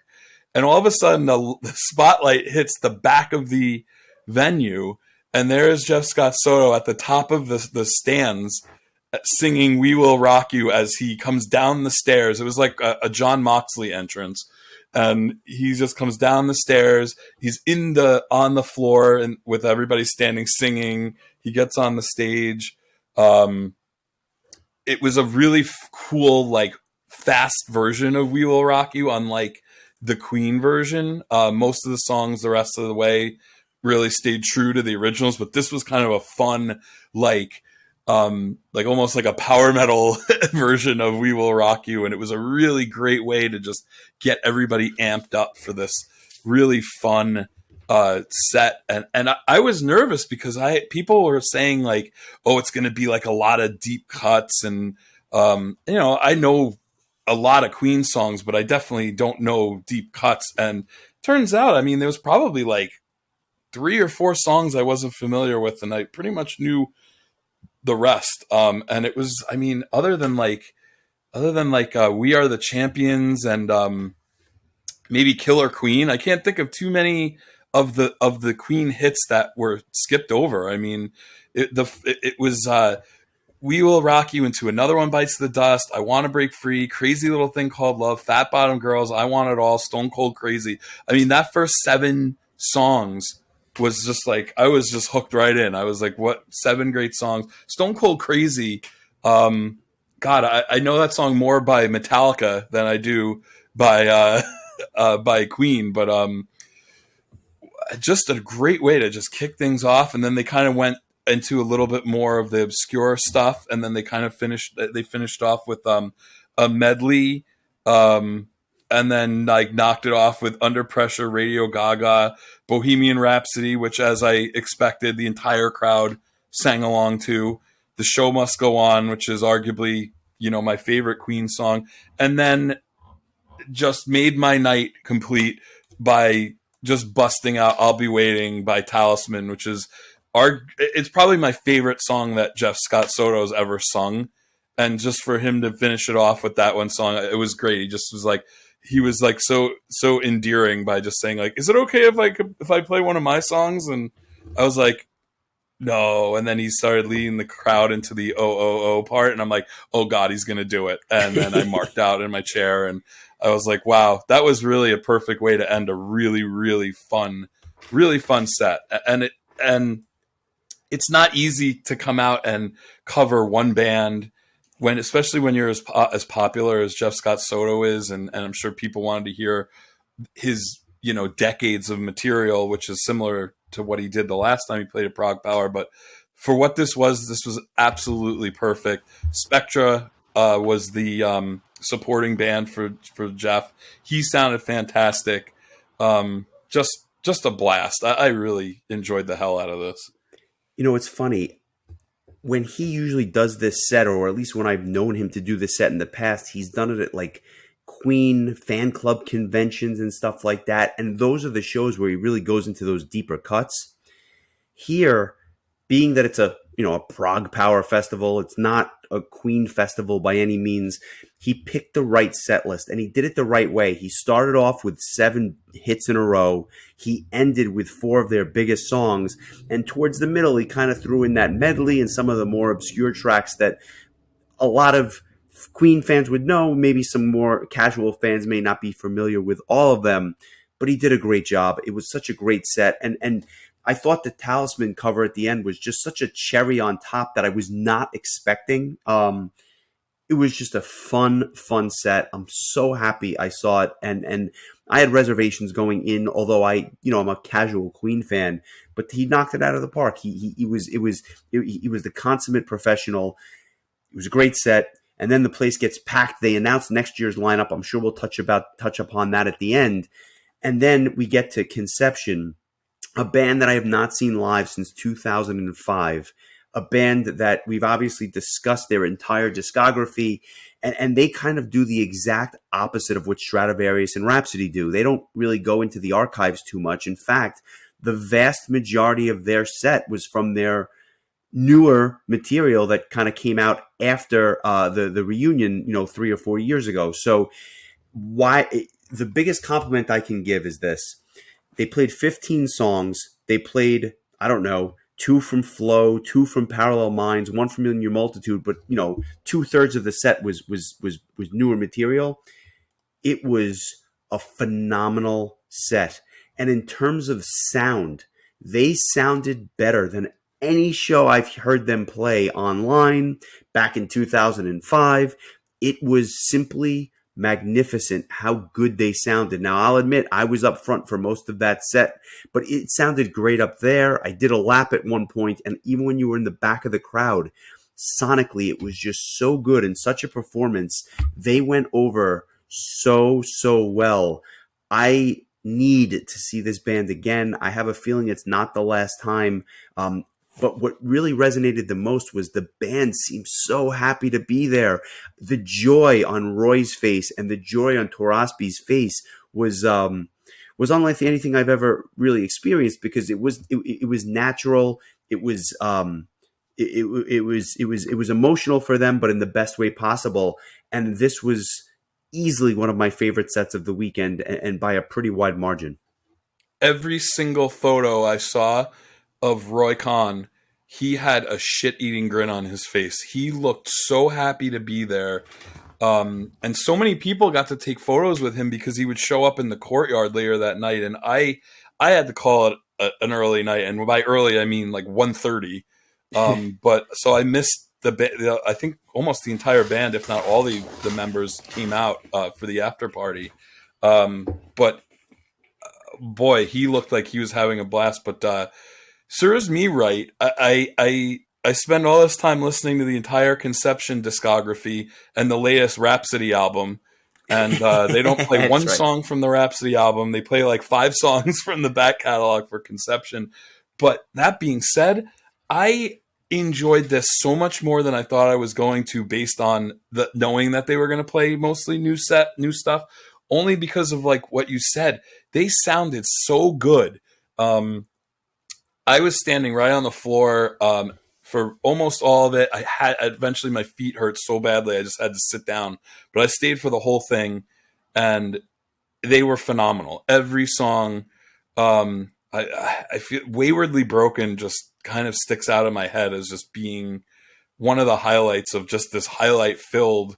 B: and all of a sudden the spotlight hits the back of the venue, and there's Jeff Scott Soto at the top of the stands, singing "We Will Rock You" as he comes down the stairs. It was like a John Moxley entrance, and he just comes down the stairs. He's on the floor and with everybody standing singing. He gets on the stage. It was a really cool, like, fast version of "We Will Rock You," unlike the Queen version. Most of the songs the rest of the way really stayed true to the originals, but this was kind of a fun, like almost like a power metal version of "We Will Rock You," and it was a really great way to just get everybody amped up for this really fun set. And I was nervous because people were saying, like, oh, it's going to be like a lot of deep cuts, and I know a lot of Queen songs, but I definitely don't know deep cuts. And turns out, I mean, there was probably like 3 or 4 songs I wasn't familiar with, and I pretty much knew the rest. And it was, I mean, other than like "We Are the Champions" and maybe "Killer Queen," I can't think of too many of the Queen hits that were skipped over. I mean, it was "We Will Rock You" into "Another One Bites the Dust," "I Want to Break Free," "Crazy Little Thing Called Love," "Fat Bottom Girls," "I Want It All," "Stone Cold Crazy." I mean, that first 7 songs was just like, I was just hooked right in. I was like, what, 7 great songs. "Stone Cold Crazy." God, I know that song more by Metallica than I do by Queen, but just a great way to just kick things off. And then they kind of went into a little bit more of the obscure stuff, and then they kind of finished off with a medley, and then like knocked it off with "Under Pressure," "Radio Gaga," "Bohemian Rhapsody," which, as I expected, the entire crowd sang along to. "The Show Must Go On," which is arguably, my favorite Queen song, and then just made my night complete by just busting out "I'll Be Waiting" by Talisman, which is it's probably my favorite song that Jeff Scott Soto's ever sung. And just for him to finish it off with that one song, it was great. He just was like, he was like so endearing by just saying like, "Is it okay if I play one of my songs?" And I was like, "No." And then he started leading the crowd into the "oh part," and I'm like, "Oh God, he's gonna do it." And then I marked out in my chair, and I was like, "Wow, that was really a perfect way to end a really fun set." And it's not easy to come out and cover one band when, especially when you're as popular as Jeff Scott Soto is, and I'm sure people wanted to hear his decades of material, which is similar to what he did the last time he played at ProgPower. But for what this was absolutely perfect. Spectra was the supporting band for Jeff. He sounded fantastic. Just a blast. I really enjoyed the hell out of this.
A: It's funny. When he usually does this set, or at least when I've known him to do this set in the past, he's done it at like Queen fan club conventions and stuff like that. And those are the shows where he really goes into those deeper cuts. Here, being that it's a Prague Power Festival, it's not a Queen festival by any means. He picked the right set list, and he did it the right way. He started off with 7 hits in a row. He ended with 4 of their biggest songs, and towards the middle, he kind of threw in that medley and some of the more obscure tracks that a lot of Queen fans would know. Maybe some more casual fans may not be familiar with all of them, but he did a great job. It was such a great set, and I thought the Talisman cover at the end was just such a cherry on top that I was not expecting. It was just a fun set. I'm so happy I saw it, and I had reservations going in, although I'm a casual Queen fan, but he knocked it out of the park. He was the consummate professional. It was a great set, and then the place gets packed. They announced next year's lineup. I'm sure we'll touch upon that at the end, and then we get to Conception, a band that I have not seen live since 2005, a band that we've obviously discussed their entire discography, and they kind of do the exact opposite of what Stradivarius and Rhapsody do. They don't really go into the archives too much. In fact, the vast majority of their set was from their newer material that kind of came out after the reunion, 3 or 4 years ago. So the biggest compliment I can give is this. They played 15 songs. They played, I don't know, 2 from Flow, 2 from Parallel Minds, 1 from In Your Multitude, but 2/3 of the set was newer material. It was a phenomenal set. And in terms of sound, they sounded better than any show I've heard them play online back in 2005. It was simply magnificent how good they sounded. Now, I'll admit I was up front for most of that set, but it sounded great up there. I did a lap at one point, and even when you were in the back of the crowd, sonically, it was just so good and such a performance. They went over so well. I need to see this band again. I have a feeling it's not the last time. But what really resonated the most was the band seemed so happy to be there. The joy on Roy's face and the joy on Torasby's face was unlike anything I've ever really experienced, because it was natural. It was it was emotional for them, but in the best way possible. And this was easily one of my favorite sets of the weekend, and by a pretty wide margin.
B: Every single photo I saw of Roy Khan, he had a shit-eating grin on his face. He looked so happy to be there. And so many people got to take photos with him because he would show up in the courtyard later that night. And I had to call it an early night. And by early, I mean like 1:30. But so I missed I think almost the entire band, if not all the members, came out for the after party. But boy, he looked like he was having a blast. But serves me right. I spend all this time listening to the entire Conception discography and the latest Rhapsody album, and they don't play one song from the Rhapsody album. They play like 5 songs from the back catalog for Conception. But that being said, I enjoyed this so much more than I thought I was going to, based on knowing that they were going to play mostly new stuff. only because of like what you said. They sounded so good. I was standing right on the floor for almost all of it. I had eventually my feet hurt so badly I just had to sit down, but I stayed for the whole thing, and they were phenomenal. Every song, I feel "Waywardly Broken" just kind of sticks out in my head as just being one of the highlights of just this highlight filled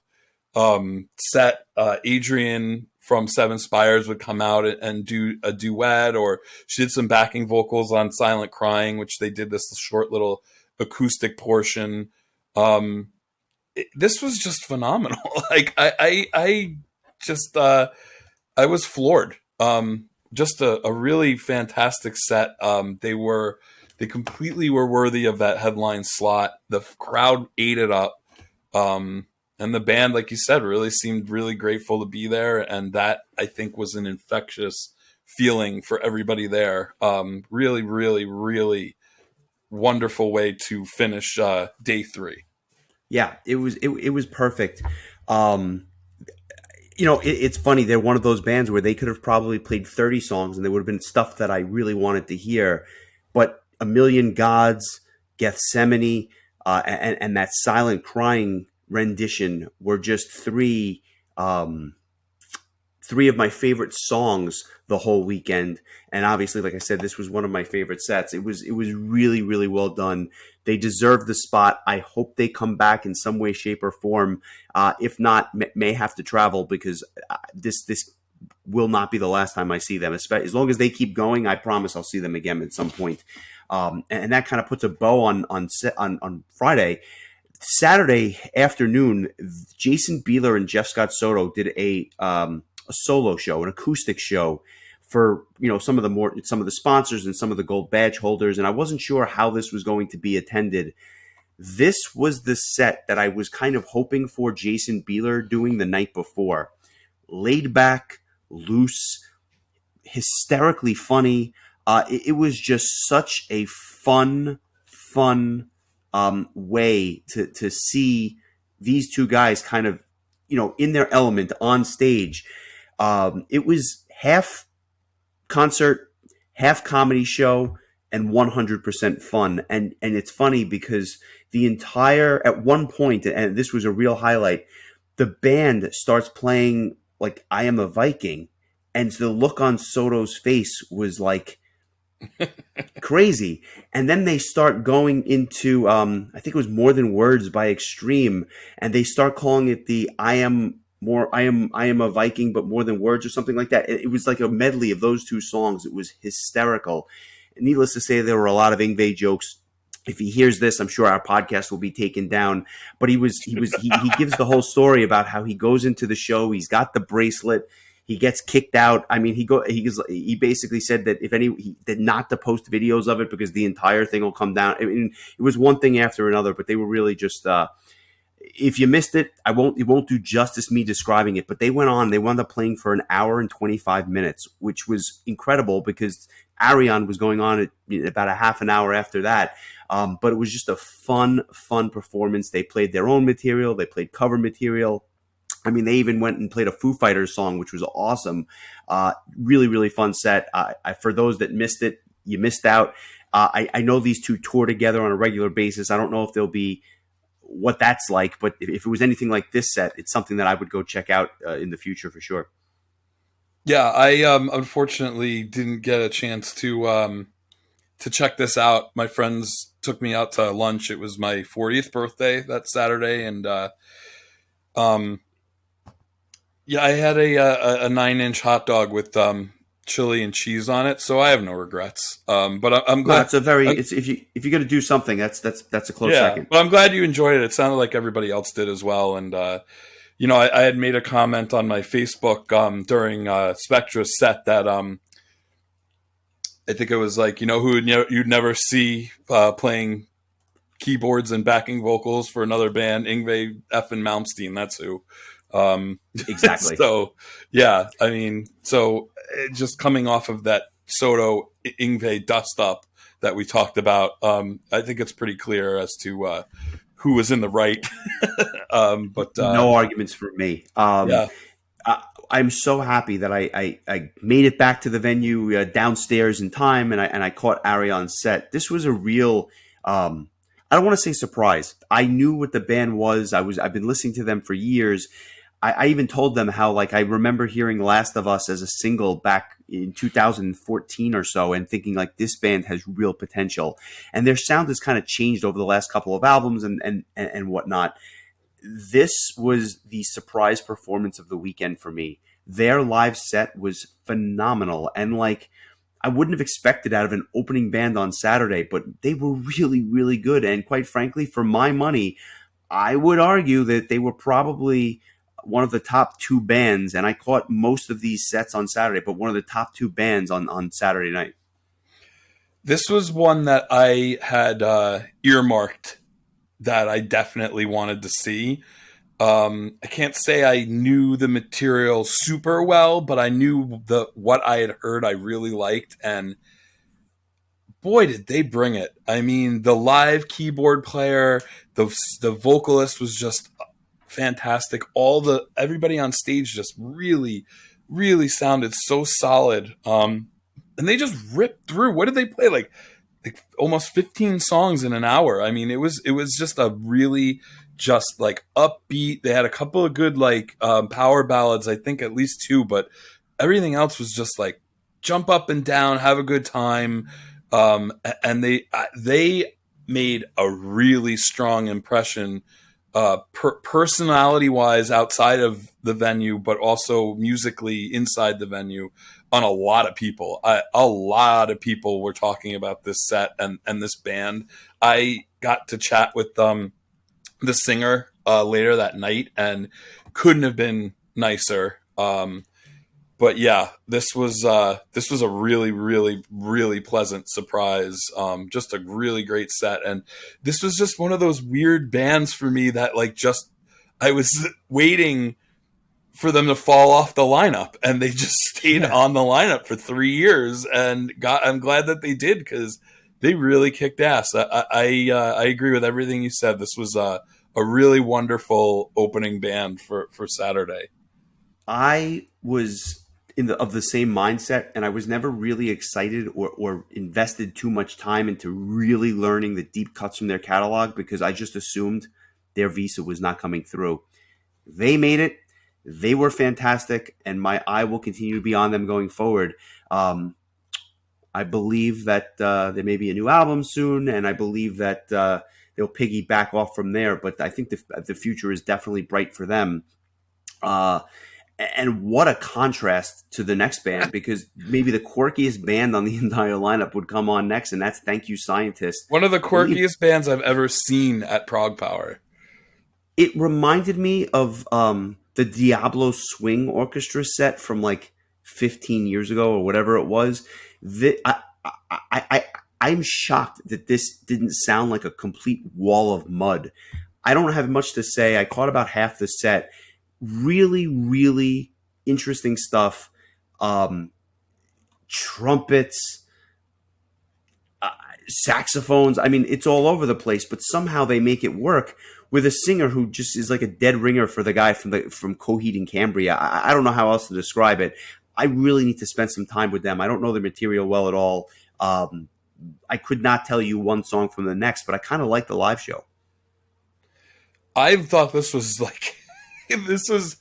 B: set. Adrian from Seven Spires would come out and do a duet, or she did some backing vocals on Silent Crying, which they did this short little acoustic portion. This was just phenomenal. Like I just I was floored. Just a really fantastic set. They completely were worthy of that headline slot. The crowd ate it up. And the band, like you said, really seemed really grateful to be there. And that, I think, was an infectious feeling for everybody there. Really, really, really wonderful way to finish day 3.
A: Yeah, it was perfect. Um, it's funny. They're one of those bands where they could have probably played 30 songs and there would have been stuff that I really wanted to hear. But A Million Gods, Gethsemane, and that Silent Crying rendition were just three of my favorite songs the whole weekend. And obviously, like I said, this was one of my favorite sets. It was really, really well done. They deserve the spot. I hope they come back in some way, shape, or form. If not, may have to travel, because this will not be the last time I see them. As long as they keep going, I promise I'll see them again at some point. And that kind of puts a bow on Friday. Saturday afternoon, Jason Bieler and Jeff Scott Soto did a solo show, an acoustic show for some of the sponsors and some of the gold badge holders. And I wasn't sure how this was going to be attended. This was the set that I was kind of hoping for Jason Bieler doing the night before. Laid back, loose, hysterically funny. It was just such a fun way to see these two guys kind of, in their element on stage. It was half concert, half comedy show, and 100% fun. And it's funny because at one point, and this was a real highlight, the band starts playing like I Am a Viking. And the look on Soto's face was like crazy. And then they start going into, I think it was More Than Words by Extreme. And they start calling it the I am a Viking, but more than words, or something like that. It was like a medley of those two songs. It was hysterical. Needless to say, there were a lot of Yngwie jokes. If he hears this, I'm sure our podcast will be taken down. But he gives the whole story about how he goes into the show. He's got the bracelet. He gets kicked out. I mean, he basically said that he did not to post videos of it because the entire thing will come down. I mean, it was one thing after another, but they were really just. If you missed it, it won't do justice me describing it. But they wound up playing for an hour and 25 minutes, which was incredible because Arion was going on at about a half an hour after that. But it was just a fun performance. They played their own material. They played cover material. I mean, they even went and played a Foo Fighters song, which was awesome. Really, really fun set. For those that missed it, you missed out. I know these two tour together on a regular basis. I don't know if they'll be what that's like, but if it was anything like this set, it's something that I would go check out in the future for sure.
B: Yeah, I unfortunately didn't get a chance to check this out. My friends took me out to lunch. It was my 40th birthday that Saturday, and yeah, I had a 9-inch hot dog with chili and cheese on it, so I have no regrets. But I'm glad.
A: It's if you're going to do something, that's a close second.
B: But I'm glad you enjoyed it. It sounded like everybody else did as well. And I had made a comment on my Facebook during Spectra's set that I think it was like, who you'd never see playing keyboards and backing vocals for another band, Yngwie effing Malmsteen. That's who.
A: Exactly.
B: So, yeah, I mean, just coming off of that Soto Yngwie dust up that we talked about, I think it's pretty clear as to who was in the right. But
A: no arguments for me.
B: Yeah.
A: I'm so happy that I made it back to the venue downstairs in time, and I caught Ariane's set. This was a real, I don't want to say surprise. I knew what the band was. I've been listening to them for years. I even told them how, like, I remember hearing Last of Us as a single back in 2014 or so, and thinking like this band has real potential. And their sound has kind of changed over the last couple of albums and whatnot. This was the surprise performance of the weekend for me. Their live set was phenomenal, and like, I wouldn't have expected out of an opening band on Saturday, but they were really, really good. And quite frankly, for my money, I would argue that they were probably one of the top two bands, and I caught most of these sets on Saturday, but one of the top two bands on Saturday night.
B: This was one that I had earmarked that I definitely wanted to see. I can't say I knew the material super well, but I knew what I had heard I really liked, and boy, did they bring it. I mean, the live keyboard player, the vocalist was just fantastic. Everybody on stage just really, really sounded so solid. And they just ripped through. What did they play? Like almost 15 songs in an hour. I mean, it was just a really just like upbeat. They had a couple of good like power ballads, I think at least two, but everything else was just like jump up and down, have a good time. And they made a really strong impression, personality wise outside of the venue, but also musically inside the venue on a lot of people. A lot of people were talking about this set and this band. I got to chat with the singer later that night, and couldn't have been nicer. But yeah, this was a really, really, really pleasant surprise. Just a really great set, and this was just one of those weird bands for me that like just I was waiting for them to fall off the lineup, and they just stayed on the lineup for 3 years, and I'm glad that they did, because they really kicked ass. I agree with everything you said. This was a really wonderful opening band for Saturday.
A: I was of the same mindset, and I was never really excited or invested too much time into really learning the deep cuts from their catalog, because I just assumed their visa was not coming through. They made it. They were fantastic, and my eye will continue to be on them going forward. I believe that there may be a new album soon, and I believe that they'll piggyback off from there. But I think the future is definitely bright for them. And what a contrast to the next band, because maybe the quirkiest band on the entire lineup would come on next, and that's Thank You Scientist.
B: One of the quirkiest bands I've ever seen at ProgPower.
A: It reminded me of the Diablo Swing Orchestra set from like 15 years ago or whatever it was. I'm shocked that this didn't sound like a complete wall of mud. I don't have much to say. I caught about half the set. Really, really interesting stuff. Trumpets, saxophones. I mean, it's all over the place, but somehow they make it work with a singer who just is like a dead ringer for the guy from Coheed and Cambria. I don't know how else to describe it. I really need to spend some time with them. I don't know the material well at all. I could not tell you one song from the next, but I kind of like the live show.
B: I thought this was like this was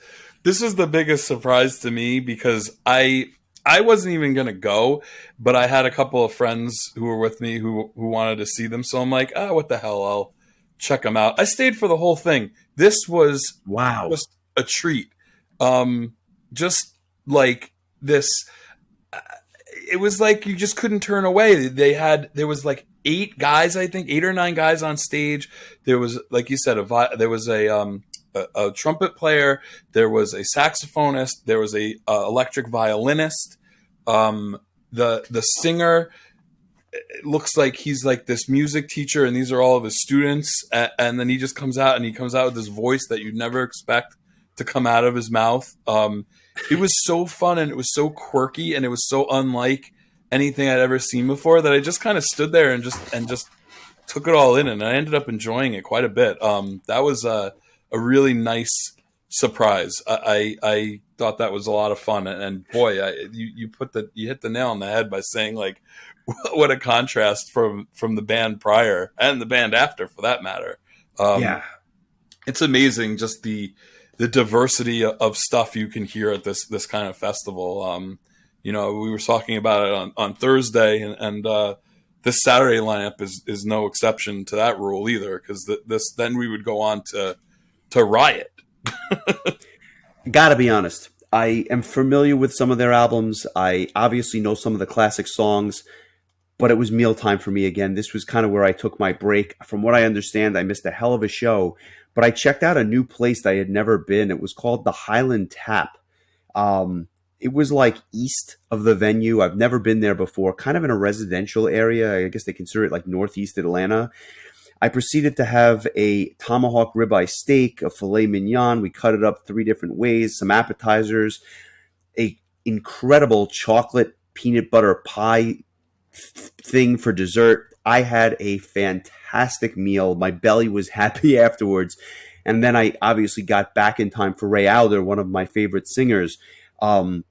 B: the biggest surprise to me, because I wasn't even gonna go, but I had a couple of friends who were with me who wanted to see them, so I'm like, what the hell, I'll check them out. I stayed for the whole thing. This was just a treat. Just like this, it was like you just couldn't turn away. There was like 8 guys, I think 8 or 9 guys on stage. There was, like you said, there was a trumpet player, there was a saxophonist, there was a electric violinist. The singer, it looks like he's like this music teacher, and these are all of his students. And then he just comes out with this voice that you'd never expect to come out of his mouth. It was so fun, and it was so quirky, and it was so unlike anything I'd ever seen before, that I just kind of stood there and just took it all in, and I ended up enjoying it quite a bit. That was a really nice surprise. I thought that was a lot of fun. And boy, you hit the nail on the head by saying like what a contrast from the band prior and the band after, for that matter. Um,
A: Yeah.
B: it's amazing just the diversity of stuff you can hear at this kind of festival. We were talking about it on Thursday, and this Saturday lineup is no exception to that rule either. Because this then we would go on to Riot.
A: Gotta be honest. I am familiar with some of their albums. I obviously know some of the classic songs, but it was mealtime for me again. This was kind of where I took my break. From what I understand, I missed a hell of a show, but I checked out a new place that I had never been. It was called the Highland Tap. Um, it was like east of the venue. I've never been there before, kind of in a residential area. I guess they consider it like northeast Atlanta. I proceeded to have a tomahawk ribeye steak, a filet mignon. We cut it up three different ways, some appetizers, a incredible chocolate peanut butter pie thing for dessert. I had a fantastic meal. My belly was happy afterwards. And then I obviously got back in time for Ray Alder, one of my favorite singers. Um,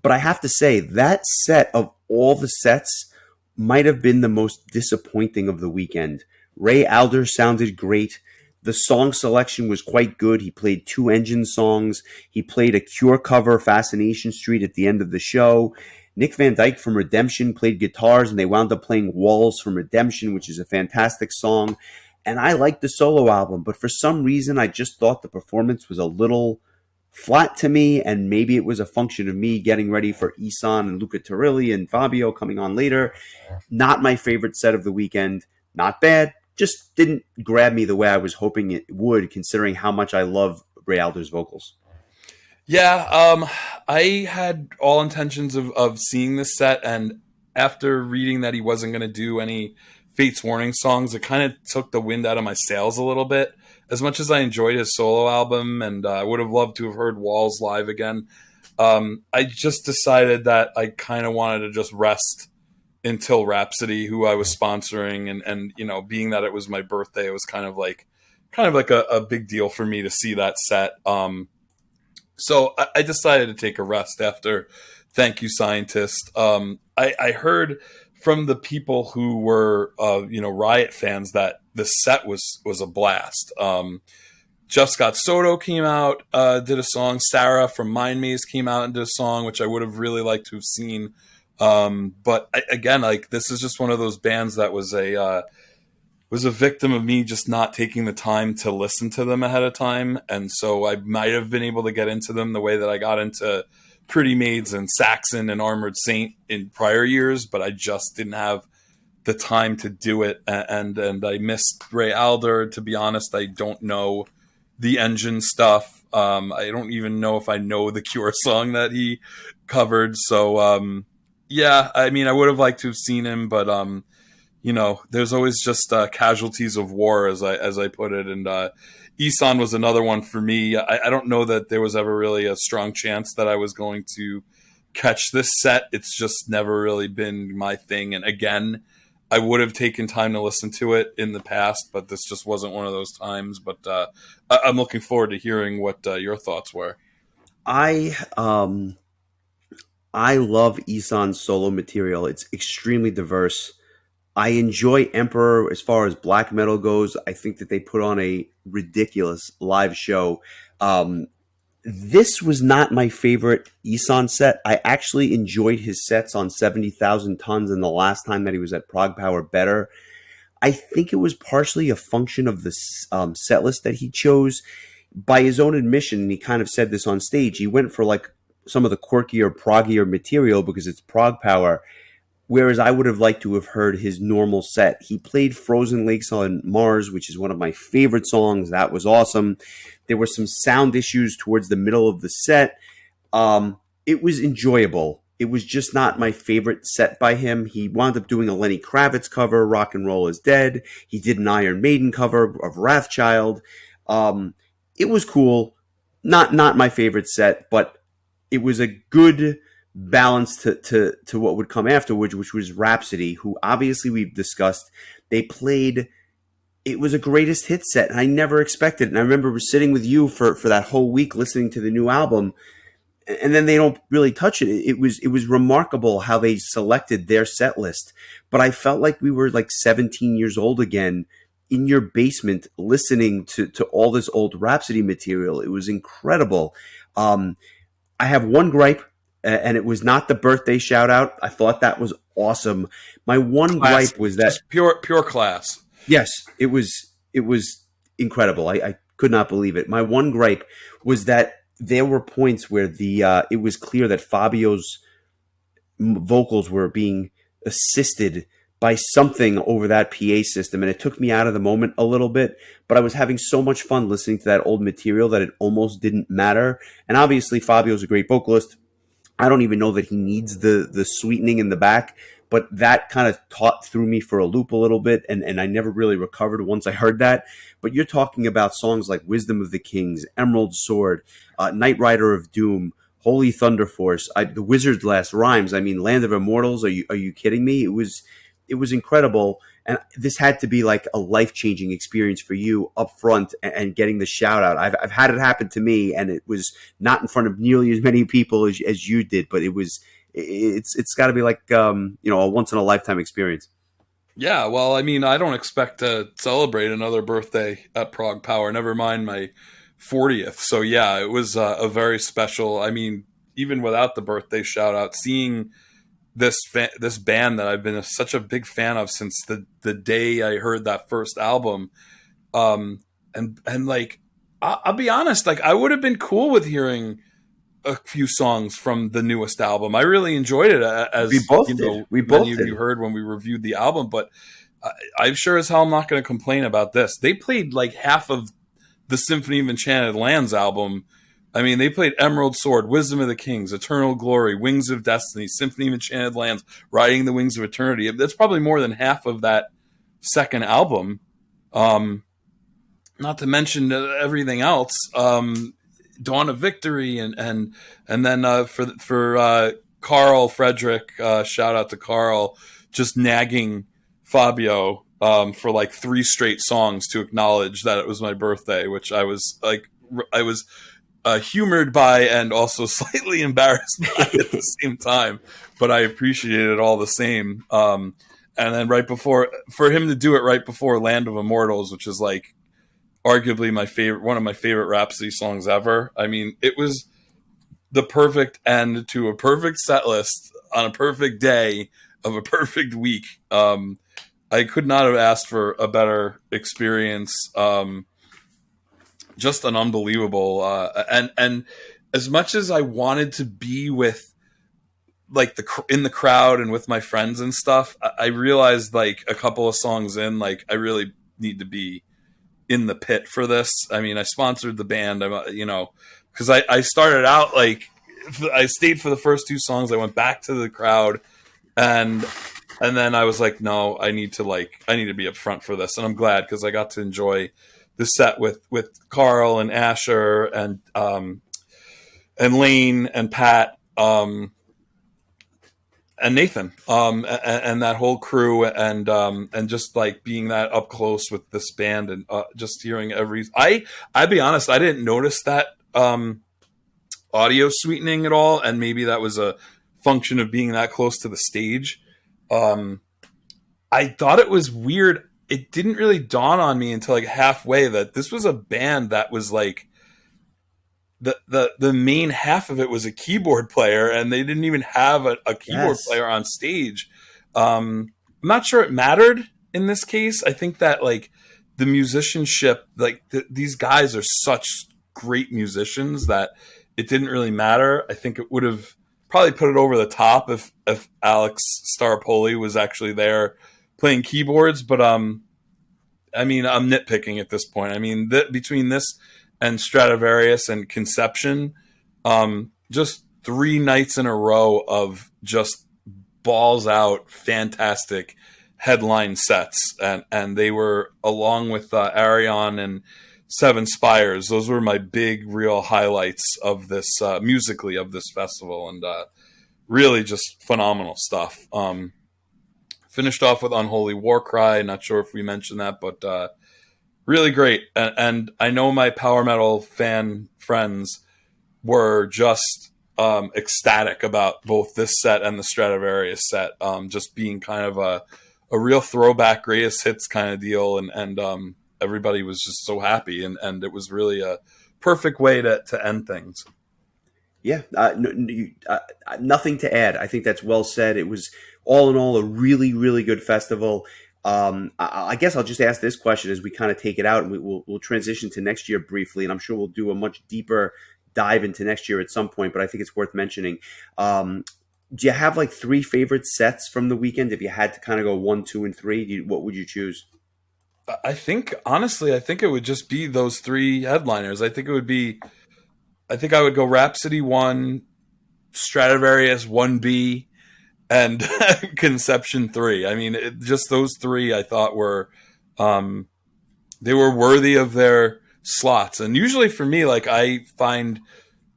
A: but I have to say, that set of all the sets might have been the most disappointing of the weekend. Ray Alder sounded great. The song selection was quite good. He played two Engine songs. He played a Cure cover, Fascination Street, at the end of the show. Nick Van Dyke from Redemption played guitars, and they wound up playing Walls from Redemption, which is a fantastic song. And I liked the solo album, but for some reason, I just thought the performance was a little flat to me, and maybe it was a function of me getting ready for Isan and Luca Turilli and Fabio coming on later. Not my favorite set of the weekend. Not bad, just didn't grab me the way I was hoping it would, considering how much I love Ray Alder's vocals.
B: Yeah, I had all intentions of seeing this set, and after reading that he wasn't going to do any Fates Warning songs, it kind of took the wind out of my sails a little bit. As much as I enjoyed his solo album, and I would have loved to have heard Walls live again, I just decided that I kind of wanted to just rest until Rhapsody, who I was sponsoring, and being that it was my birthday, it was kind of like a big deal for me to see that set. So I decided to take a rest after Thank You Scientist. I heard from the people who were Riot fans that the set was a blast. Jeff Scott Soto came out, did a song. Sarah from Mind Maze came out and did a song, which I would have really liked to have seen. But again, like, this is just one of those bands that was a victim of me just not taking the time to listen to them ahead of time. And so I might have been able to get into them the way that I got into Pretty Maids and Saxon and Armored Saint in prior years, but I just didn't have the time to do it. And I missed Ray Alder. To be honest, I don't know the Engine stuff. I don't even know if I know the Cure song that he covered. So, yeah, I mean, I would have liked to have seen him, but, there's always just casualties of war, as I put it. And Isan was another one for me. I don't know that there was ever really a strong chance that I was going to catch this set. It's just never really been my thing. And again, I would have taken time to listen to it in the past, but this just wasn't one of those times. But I'm looking forward to hearing what your thoughts were.
A: I I love Isan's solo material. It's extremely diverse. I enjoy Emperor as far as black metal goes. I think that they put on a ridiculous live show. Um, this was not my favorite Isan set. I actually enjoyed his sets on 70,000 Tons and the last time that he was at ProgPower better. I think it was partially a function of the set list that he chose. By his own admission, and he kind of said this on stage, he went for like some of the quirkier, proggier material because it's ProgPower. Whereas I would have liked to have heard his normal set. He played Frozen Lakes on Mars, which is one of my favorite songs. That was awesome. There were some sound issues towards the middle of the set. It was enjoyable. It was just not my favorite set by him. He wound up doing a Lenny Kravitz cover, Rock and Roll is Dead. He did an Iron Maiden cover of Wrathchild. It was cool. Not my favorite set, but it was a good balance to what would come afterwards, which was Rhapsody, who obviously we've discussed. They played, it was a greatest hit set, and I never expected it. And I remember sitting with you for that whole week listening to the new album, and then they don't really touch it. It was remarkable how they selected their set list. But I felt like we were like 17 years old again in your basement listening to all this old Rhapsody material. It was incredible. Um, I have one gripe, and it was not the birthday shout out. I thought that was awesome. My one
B: Class,
A: gripe was that
B: just pure class.
A: yes, it was incredible. I could not believe it. My one gripe was that there were points where the it was clear that Fabio's vocals were being assisted by something over that PA system, and it took me out of the moment a little bit. But I was having so much fun listening to that old material that it almost didn't matter. And obviously, Fabio's a great vocalist. I don't even know that he needs the sweetening in the back, but that kind of threw me for a loop a little bit, and I never really recovered once I heard that. But you're talking about songs like Wisdom of the Kings, Emerald Sword, Knight Rider of Doom, Holy Thunder Force, The Wizard's Last Rhymes. I mean, Land of Immortals. Are you kidding me? It was incredible. And this had to be like a life changing experience for you up front, and getting the shout out. I've had it happen to me, and it was not in front of nearly as many people as you did, but it's got to be like a once in a lifetime experience.
B: Yeah, well, I mean, I don't expect to celebrate another birthday at Prog Power, never mind my 40th. So yeah, it was a very special. I mean, even without the birthday shout out, seeing this band that I've been such a big fan of since the day I heard that first album, and like I'll be honest, like I would have been cool with hearing a few songs from the newest album. I really enjoyed it, as
A: We both
B: you
A: did.
B: know,
A: We
B: many
A: both
B: of
A: did.
B: you heard when we reviewed the album. But I'm sure as hell I'm not going to complain about this. They played like half of the Symphony of Enchanted Lands album. I mean, they played Emerald Sword, Wisdom of the Kings, Eternal Glory, Wings of Destiny, Symphony of Enchanted Lands, Riding the Wings of Eternity. That's probably more than half of that second album. Um, Not to mention everything else. Dawn of Victory, and then for Carl Frederick, shout out to Carl, just nagging Fabio for like 3 straight songs to acknowledge that it was my birthday, which I was humored by and also slightly embarrassed by at the same time, but I appreciate it all the same. And then right before, for him to do it right before Land of Immortals, which is like arguably one of my favorite Rhapsody songs ever. I mean, it was the perfect end to a perfect set list on a perfect day of a perfect week. I could not have asked for a better experience. Just an unbelievable, and as much as I wanted to be with like in the crowd and with my friends and stuff, I realized like a couple of songs in, like I really need to be in the pit for this. I mean, I sponsored the band, because I started out like I stayed for the first 2 songs. I went back to the crowd, and then I was like, no, I need to be up front for this, and I'm glad because I got to enjoy the set with Carl and Asher and Lane and Pat. And Nathan, and that whole crew, and just like being that up close with this band, and just hearing I'd be honest, I didn't notice that audio sweetening at all, and maybe that was a function of being that close to the stage. I thought it was weird. It didn't really dawn on me until like halfway that this was a band that was like the main half of it was a keyboard player, and they didn't even have a keyboard
A: Yes.
B: player on stage. I'm not sure it mattered in this case. I think that like the musicianship, like these guys are such great musicians that it didn't really matter. I think it would have probably put it over the top if Alex Starpoli was actually there playing keyboards. But I mean, I'm nitpicking at this point. I mean, between this and Stradivarius and Conception, just 3 nights in a row of just balls out, fantastic headline sets, and they were, along with Arion and Seven Spires. Those were my big, real highlights of this musically of this festival, and really just phenomenal stuff. Finished off with Unholy Warcry. Not sure if we mentioned that, but really great. And I know my power metal fan friends were just ecstatic about both this set and the Stradivarius set, just being kind of a real throwback greatest hits kind of deal, and everybody was just so happy, and it was really a perfect way to end things.
A: Yeah, nothing to add. I think that's well said. It was all in all a really, really good festival. I guess I'll just ask this question as we kind of take it out, and we'll transition to next year briefly, and I'm sure we'll do a much deeper dive into next year at some point. But I think it's worth mentioning. Do you have like three favorite sets from the weekend? If you had to kind of go one, two, and three, what would you choose?
B: I think honestly, I think it would just be those three headliners. I think I would go Rhapsody one, Stradivarius one B, and Conception three. I mean, just those three I thought were they were worthy of their slots. And usually for me, like I find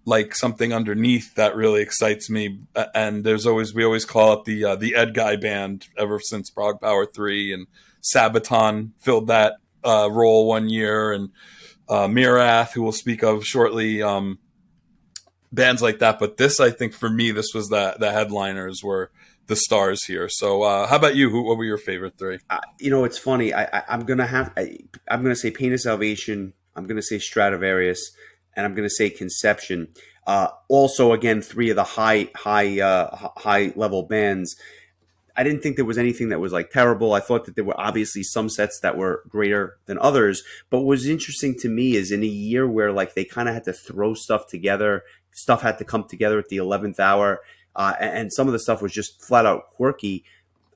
B: like something underneath that really excites me. And we always call it the Ed Guy band ever since ProgPower 3, and Sabaton filled that role one year, and Mirath, who we'll speak of shortly, bands like that. But this, I think for me, this was the headliners were the stars here. So how about you? What were your favorite three?
A: It's funny. I'm gonna say Pain of Salvation. I'm gonna say Stradivarius, and I'm gonna say Conception. Also, again, three of the high level bands. I didn't think there was anything that was like terrible. I thought that there were obviously some sets that were greater than others. But what was interesting to me is in a year where like they kind of had to throw stuff together, stuff had to come together at the 11th hour, and some of the stuff was just flat out quirky.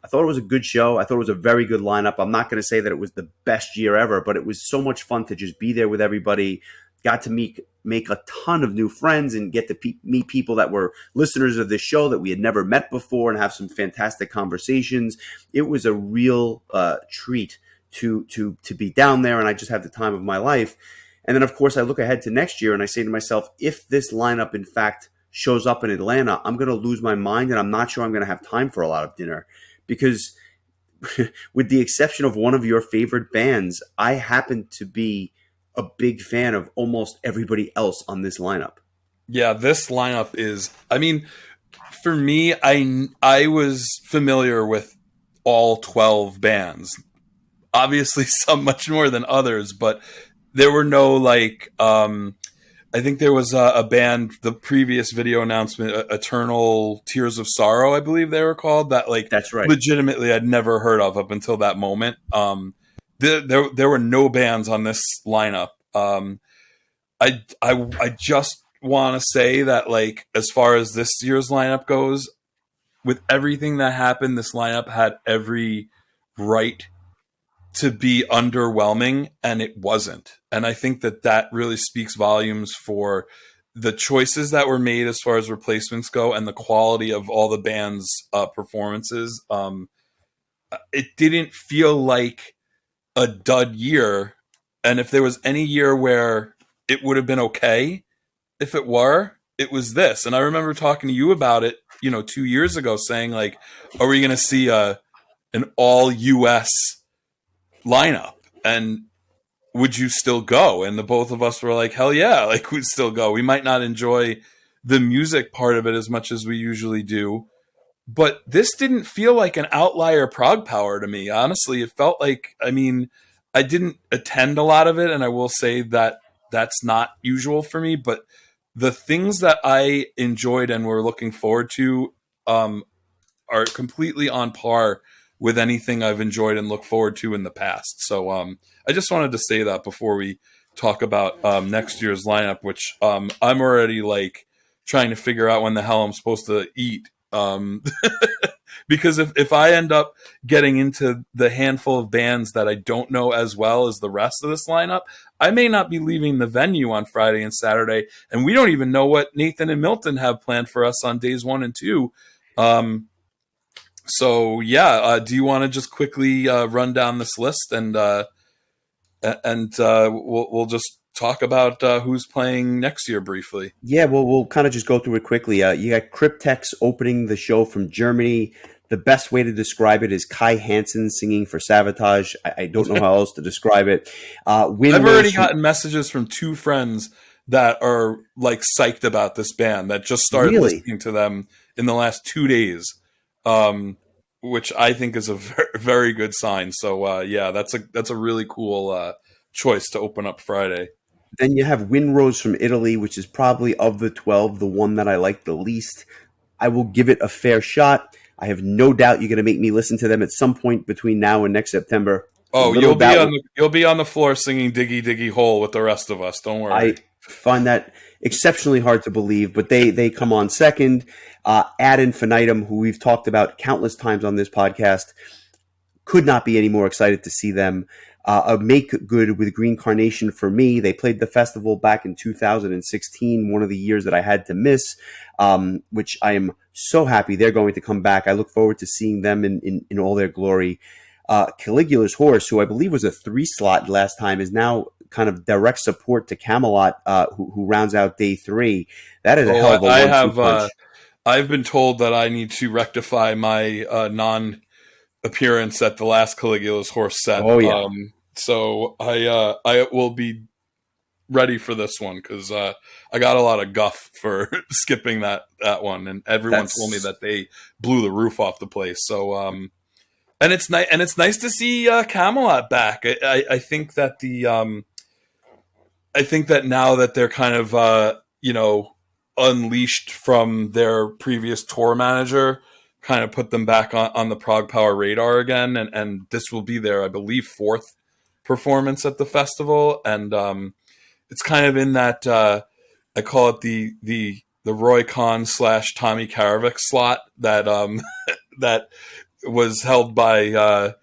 A: I thought it was a good show. I thought it was a very good lineup. I'm not going to say that it was the best year ever, but it was so much fun to just be there with everybody. Got to make a ton of new friends and get to meet people that were listeners of this show that we had never met before and have some fantastic conversations. It was a real treat to be down there, and I just had the time of my life. And then, of course, I look ahead to next year and I say to myself, if this lineup, in fact, shows up in Atlanta, I'm going to lose my mind, and I'm not sure I'm going to have time for a lot of dinner because with the exception of one of your favorite bands, I happen to be a big fan of almost everybody else on this lineup.
B: Yeah, this lineup is, I mean, for me, I was familiar with all 12 bands. Obviously, some much more than others, but there were no like, I think there was a band, the previous video announcement, Eternal Tears of Sorrow, I believe they were called, that like
A: That's right.
B: legitimately I'd never heard of up until that moment. There were no bands on this lineup. I just want to say that like as far as this year's lineup goes, with everything that happened, this lineup had every right to be underwhelming, and it wasn't. And I think that really speaks volumes for the choices that were made as far as replacements go and the quality of all the band's performances. It didn't feel like a dud year. And if there was any year where it would have been okay, if it were, it was this. And I remember talking to you about it, 2 years ago, saying like, are we going to see an all US lineup? And would you still go? And the both of us were like, hell yeah, like we'd still go. We might not enjoy the music part of it as much as we usually do, but this didn't feel like an outlier prog power to me. Honestly, it felt like, I mean, I didn't attend a lot of it, and I will say that that's not usual for me, but the things that I enjoyed and were looking forward to are completely on par with anything I've enjoyed and looked forward to in the past. So I just wanted to say that before we talk about next year's lineup, which I'm already like trying to figure out when the hell I'm supposed to eat. Because if I end up getting into the handful of bands that I don't know as well as the rest of this lineup, I may not be leaving the venue on Friday and Saturday, and we don't even know what Nathan and Milton have planned for us on days 1 and 2. So yeah, do you want to just quickly run down this list and we'll just talk about who's playing next year briefly?
A: Yeah, well, we'll kind of just go through it quickly. You got Cryptex opening the show from Germany. The best way to describe it is Kai Hansen singing for Savatage. I don't know how else to describe it.
B: I've already gotten messages from 2 friends that are like psyched about this band that just started
A: Really?
B: listening to them in the last 2 days, um, which I think is a very, very good sign. So yeah, that's a really cool choice to open up Friday.
A: Then you have Windrose from Italy, which is probably of the 12, the one that I like the least. I will give it a fair shot. I have no doubt you're going to make me listen to them at some point between now and next September.
B: Oh,
A: Little doubt
B: you'll be on the floor singing "Diggy Diggy Hole" with the rest of us. Don't worry.
A: I find that exceptionally hard to believe, but they come on second. Ad infinitum, who we've talked about countless times on this podcast, could not be any more excited to see them. A make good with Green Carnation for me. They played the festival back in 2016, one of the years that I had to miss, which I am so happy they're going to come back. I look forward to seeing them in all their glory. Caligula's Horse, who I believe was a 3 slot last time, is now kind of direct support to Camelot, who rounds out day 3. That is a hell of a
B: I
A: 1-2
B: have.
A: punch.
B: I've been told that I need to rectify my non appearance at the last Caligula's Horse set.
A: Oh yeah,
B: So I will be ready for this one because I got a lot of guff for skipping that one, and everyone told me
A: that's
B: that they blew the roof off the place. So and it's nice, to see Camelot back. I think that I think that now that they're kind of unleashed from their previous tour manager, kind of put them back on the ProgPower radar again, and this will be their, I believe, 4th performance at the festival, and it's kind of in that I call it the Roy Khan / Tommy Karavik slot that that was held by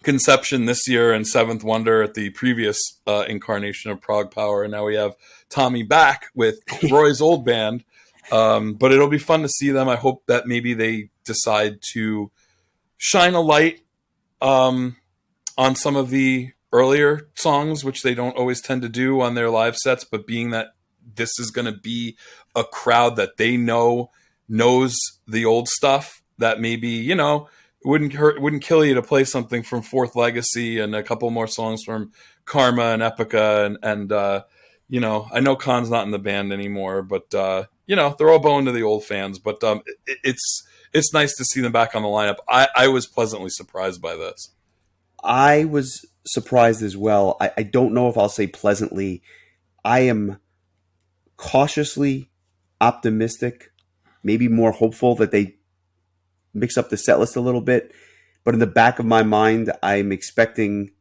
B: Conception this year and Seventh Wonder at the previous incarnation of ProgPower, and now we have Tommy back with Roy's old band. But it'll be fun to see them. I hope that maybe they decide to shine a light on some of the earlier songs, which they don't always tend to do on their live sets. But being that this is going to be a crowd that they knows the old stuff, that maybe it wouldn't kill you to play something from Fourth Legacy and a couple more songs from Karma and Epica and I know Khan's not in the band anymore, but they're all bowing to the old fans. But it's nice to see them back on the lineup. I was pleasantly surprised by this.
A: I was surprised as well. I don't know if I'll say pleasantly. I am cautiously optimistic, maybe more hopeful that they mix up the set list a little bit. But in the back of my mind, I'm expecting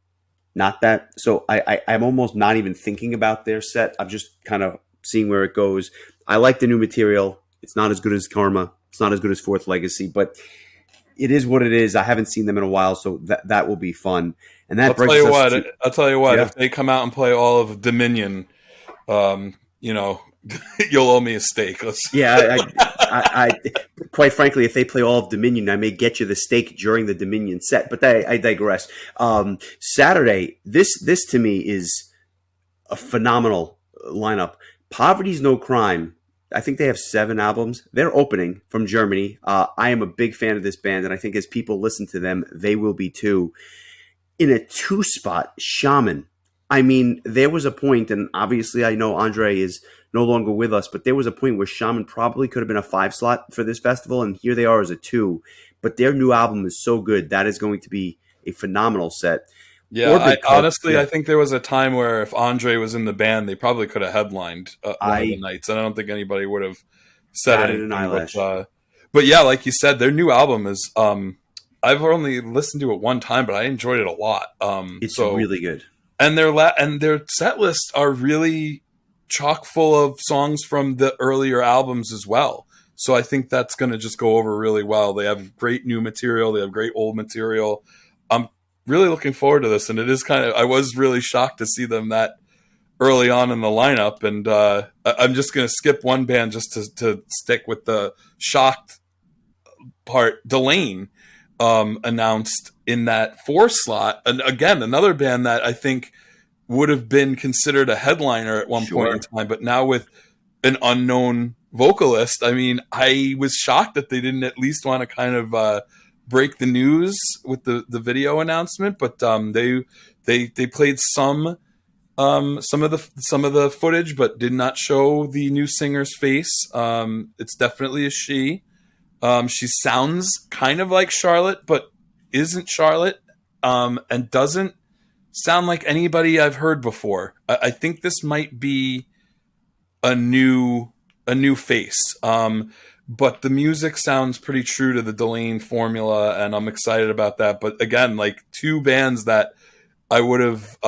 A: not that. So I'm almost not even thinking about their set. I'm just kind of seeing where it goes. I like the new material. It's not as good as Karma. It's not as good as Fourth Legacy, but it is what it is. I haven't seen them in a while, so that will be fun. And that
B: I'll tell you what.
A: Yeah.
B: If they come out and play all of Dominion, you'll owe me a steak.
A: Yeah, I quite frankly, if they play all of Dominion, I may get you the steak during the Dominion set. But I digress. Saturday, this to me is a phenomenal lineup. Poverty's No Crime. I think they have 7 albums. They're opening from Germany. I am a big fan of this band, and I think as people listen to them, they will be too. In a 2-spot, Shaman. I mean, there was a point, and obviously I know Andre is no longer with us, but there was a point where Shaman probably could have been a 5-slot for this festival, and here they are as a 2. But their new album is so good. That is going to be a phenomenal set.
B: Yeah, I think there was a time where if Andre was in the band, they probably could have headlined one of the nights, and I don't think anybody would have said anything. But yeah, like you said, their new album is. I've only listened to it one time, but I enjoyed it a lot.
A: It's really good,
B: and their set lists are really chock full of songs from the earlier albums as well. So I think that's going to just go over really well. They have great new material. They have great old material. I'm really looking forward to this, and it is I was really shocked to see them that early on in the lineup, and I'm just going to skip one band just to stick with the shocked part. Delane announced in that 4 slot, and again, another band that I think would have been considered a headliner at one point in time, but now with an unknown vocalist, I mean, I was shocked that they didn't at least want to kind of break the news with the video announcement, but they played some Some of the footage, but did not show the new singer's face. It's definitely a she. She sounds kind of like Charlotte, but isn't Charlotte, and doesn't sound like anybody I've heard before. I think this might be a new a new face. But the music sounds pretty true to the Delane formula, and I'm excited about that. But again, like two bands that I would have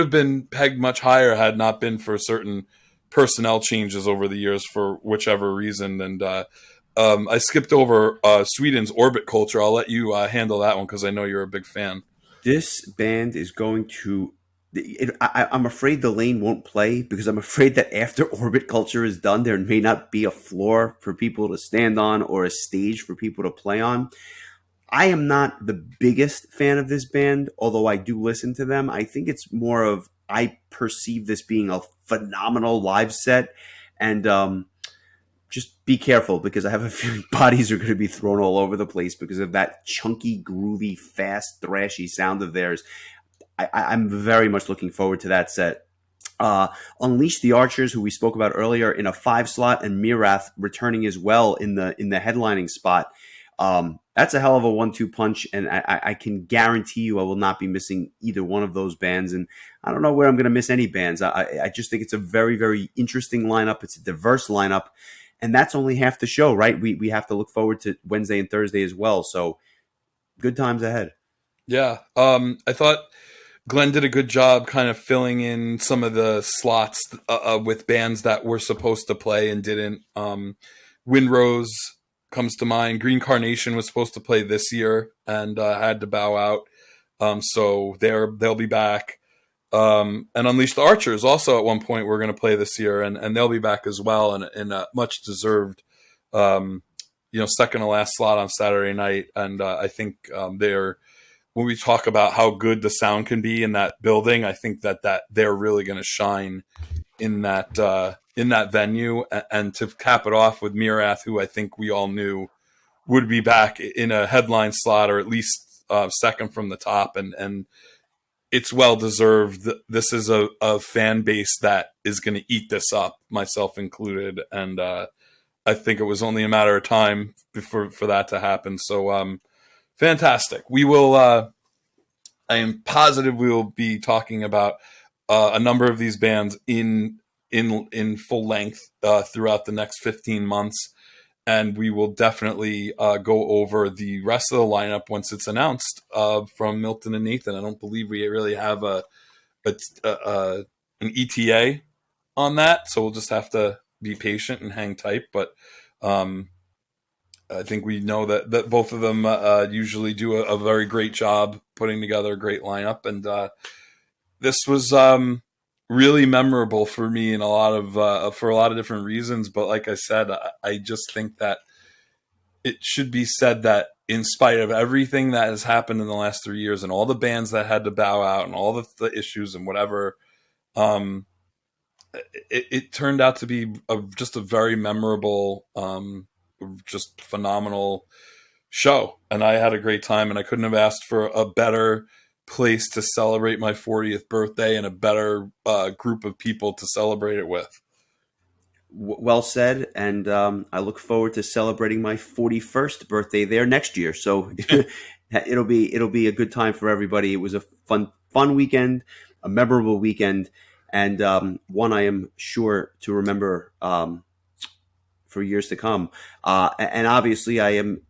B: been pegged much higher had not been for certain personnel changes over the years for whichever reason. And I skipped over Sweden's Orbit Culture. I'll let you handle that one because I know you're a big fan.
A: This band is going to. I'm afraid the lane won't play because I'm afraid that after Orbit Culture is done, there may not be a floor for people to stand on or a stage for people to play on. I am not the biggest fan of this band, although I do listen to them. I think it's more of I perceive this being a phenomenal live set, and just be careful because I have a feeling bodies are going to be thrown all over the place because of that chunky, groovy, fast, thrashy sound of theirs. I'm very much looking forward to that set. Unleash the Archers, who we spoke about earlier, in a 5 slot, and Mirath returning as well in the headlining spot. That's a hell of a 1-2 punch, and I can guarantee you I will not be missing either one of those bands. And I don't know where I'm going to miss any bands. I just think it's a very, very interesting lineup. It's a diverse lineup, and that's only half the show, right? We have to look forward to Wednesday and Thursday as well. So good times ahead.
B: Yeah, I thought Glenn did a good job kind of filling in some of the slots with bands that were supposed to play and didn't. Windrose comes to mind. Green Carnation was supposed to play this year and had to bow out. So they'll be back. And Unleash the Archers also at one point we're going to play this year, and they'll be back as well in a much deserved, second to last slot on Saturday night. And I think they're when we talk about how good the sound can be in that building, I think that they're really going to shine in that venue. And to cap it off with Mirath, who I think we all knew would be back in a headline slot or at least second from the top, and it's well deserved. This is a fan base that is going to eat this up, myself included, and I think it was only a matter of time for that to happen. So fantastic. We will. I am positive we will be talking about a number of these bands in full length throughout the next 15 months, and we will definitely go over the rest of the lineup once it's announced from Milton and Nathan. I don't believe we really have an ETA on that, so we'll just have to be patient and hang tight. But I think we know that both of them usually do a very great job putting together a great lineup, and this was really memorable for me in for a lot of different reasons. But like I said, I just think that it should be said that in spite of everything that has happened in the last 3 years and all the bands that had to bow out and all the issues and whatever, it turned out to be just a very memorable, just phenomenal show, and I had a great time, and I couldn't have asked for a better place to celebrate my 40th birthday and a better group of people to celebrate it with.
A: Well said, and I look forward to celebrating my 41st birthday there next year. So it'll be a good time for everybody. It was a fun weekend, a memorable weekend, and one I am sure to remember for years to come. And obviously, I am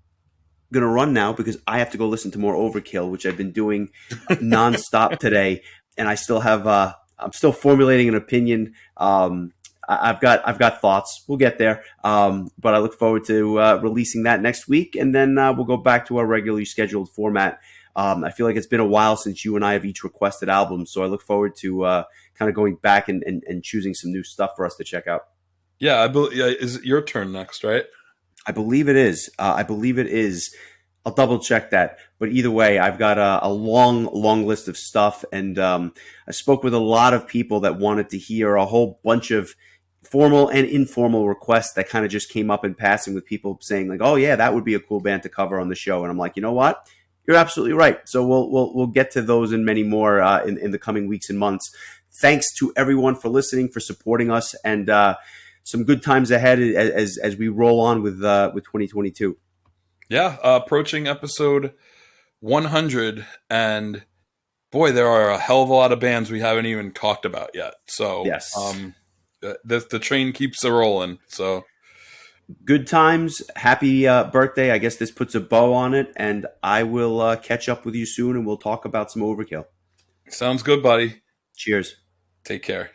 A: going to run now because I have to go listen to more Overkill, which I've been doing nonstop today, and I still have. I'm still formulating an opinion. I've got thoughts. We'll get there, but I look forward to releasing that next week, and then we'll go back to our regularly scheduled format. I feel like it's been a while since you and I have each requested albums, so I look forward to kind of going back and choosing some new stuff for us to check out.
B: Yeah, is it your turn next, right?
A: I believe it is. I'll double check that. But either way, I've got a long list of stuff. And I spoke with a lot of people that wanted to hear a whole bunch of formal and informal requests that kind of just came up in passing with people saying like, oh, yeah, that would be a cool band to cover on the show. And I'm like, you know what? You're absolutely right. So we'll get to those and many more in the coming weeks and months. thanks to everyone for listening, for supporting us, and some good times ahead as we roll on with 2022.
B: Yeah, approaching episode 100, and boy, there are a hell of a lot of bands we haven't even talked about yet. So
A: Yes.
B: the train keeps a rolling. So
A: Good times. Happy birthday. I guess this puts a bow on it, and I will catch up with you soon, and we'll talk about some overkill.
B: sounds good, buddy.
A: Cheers.
B: Take care.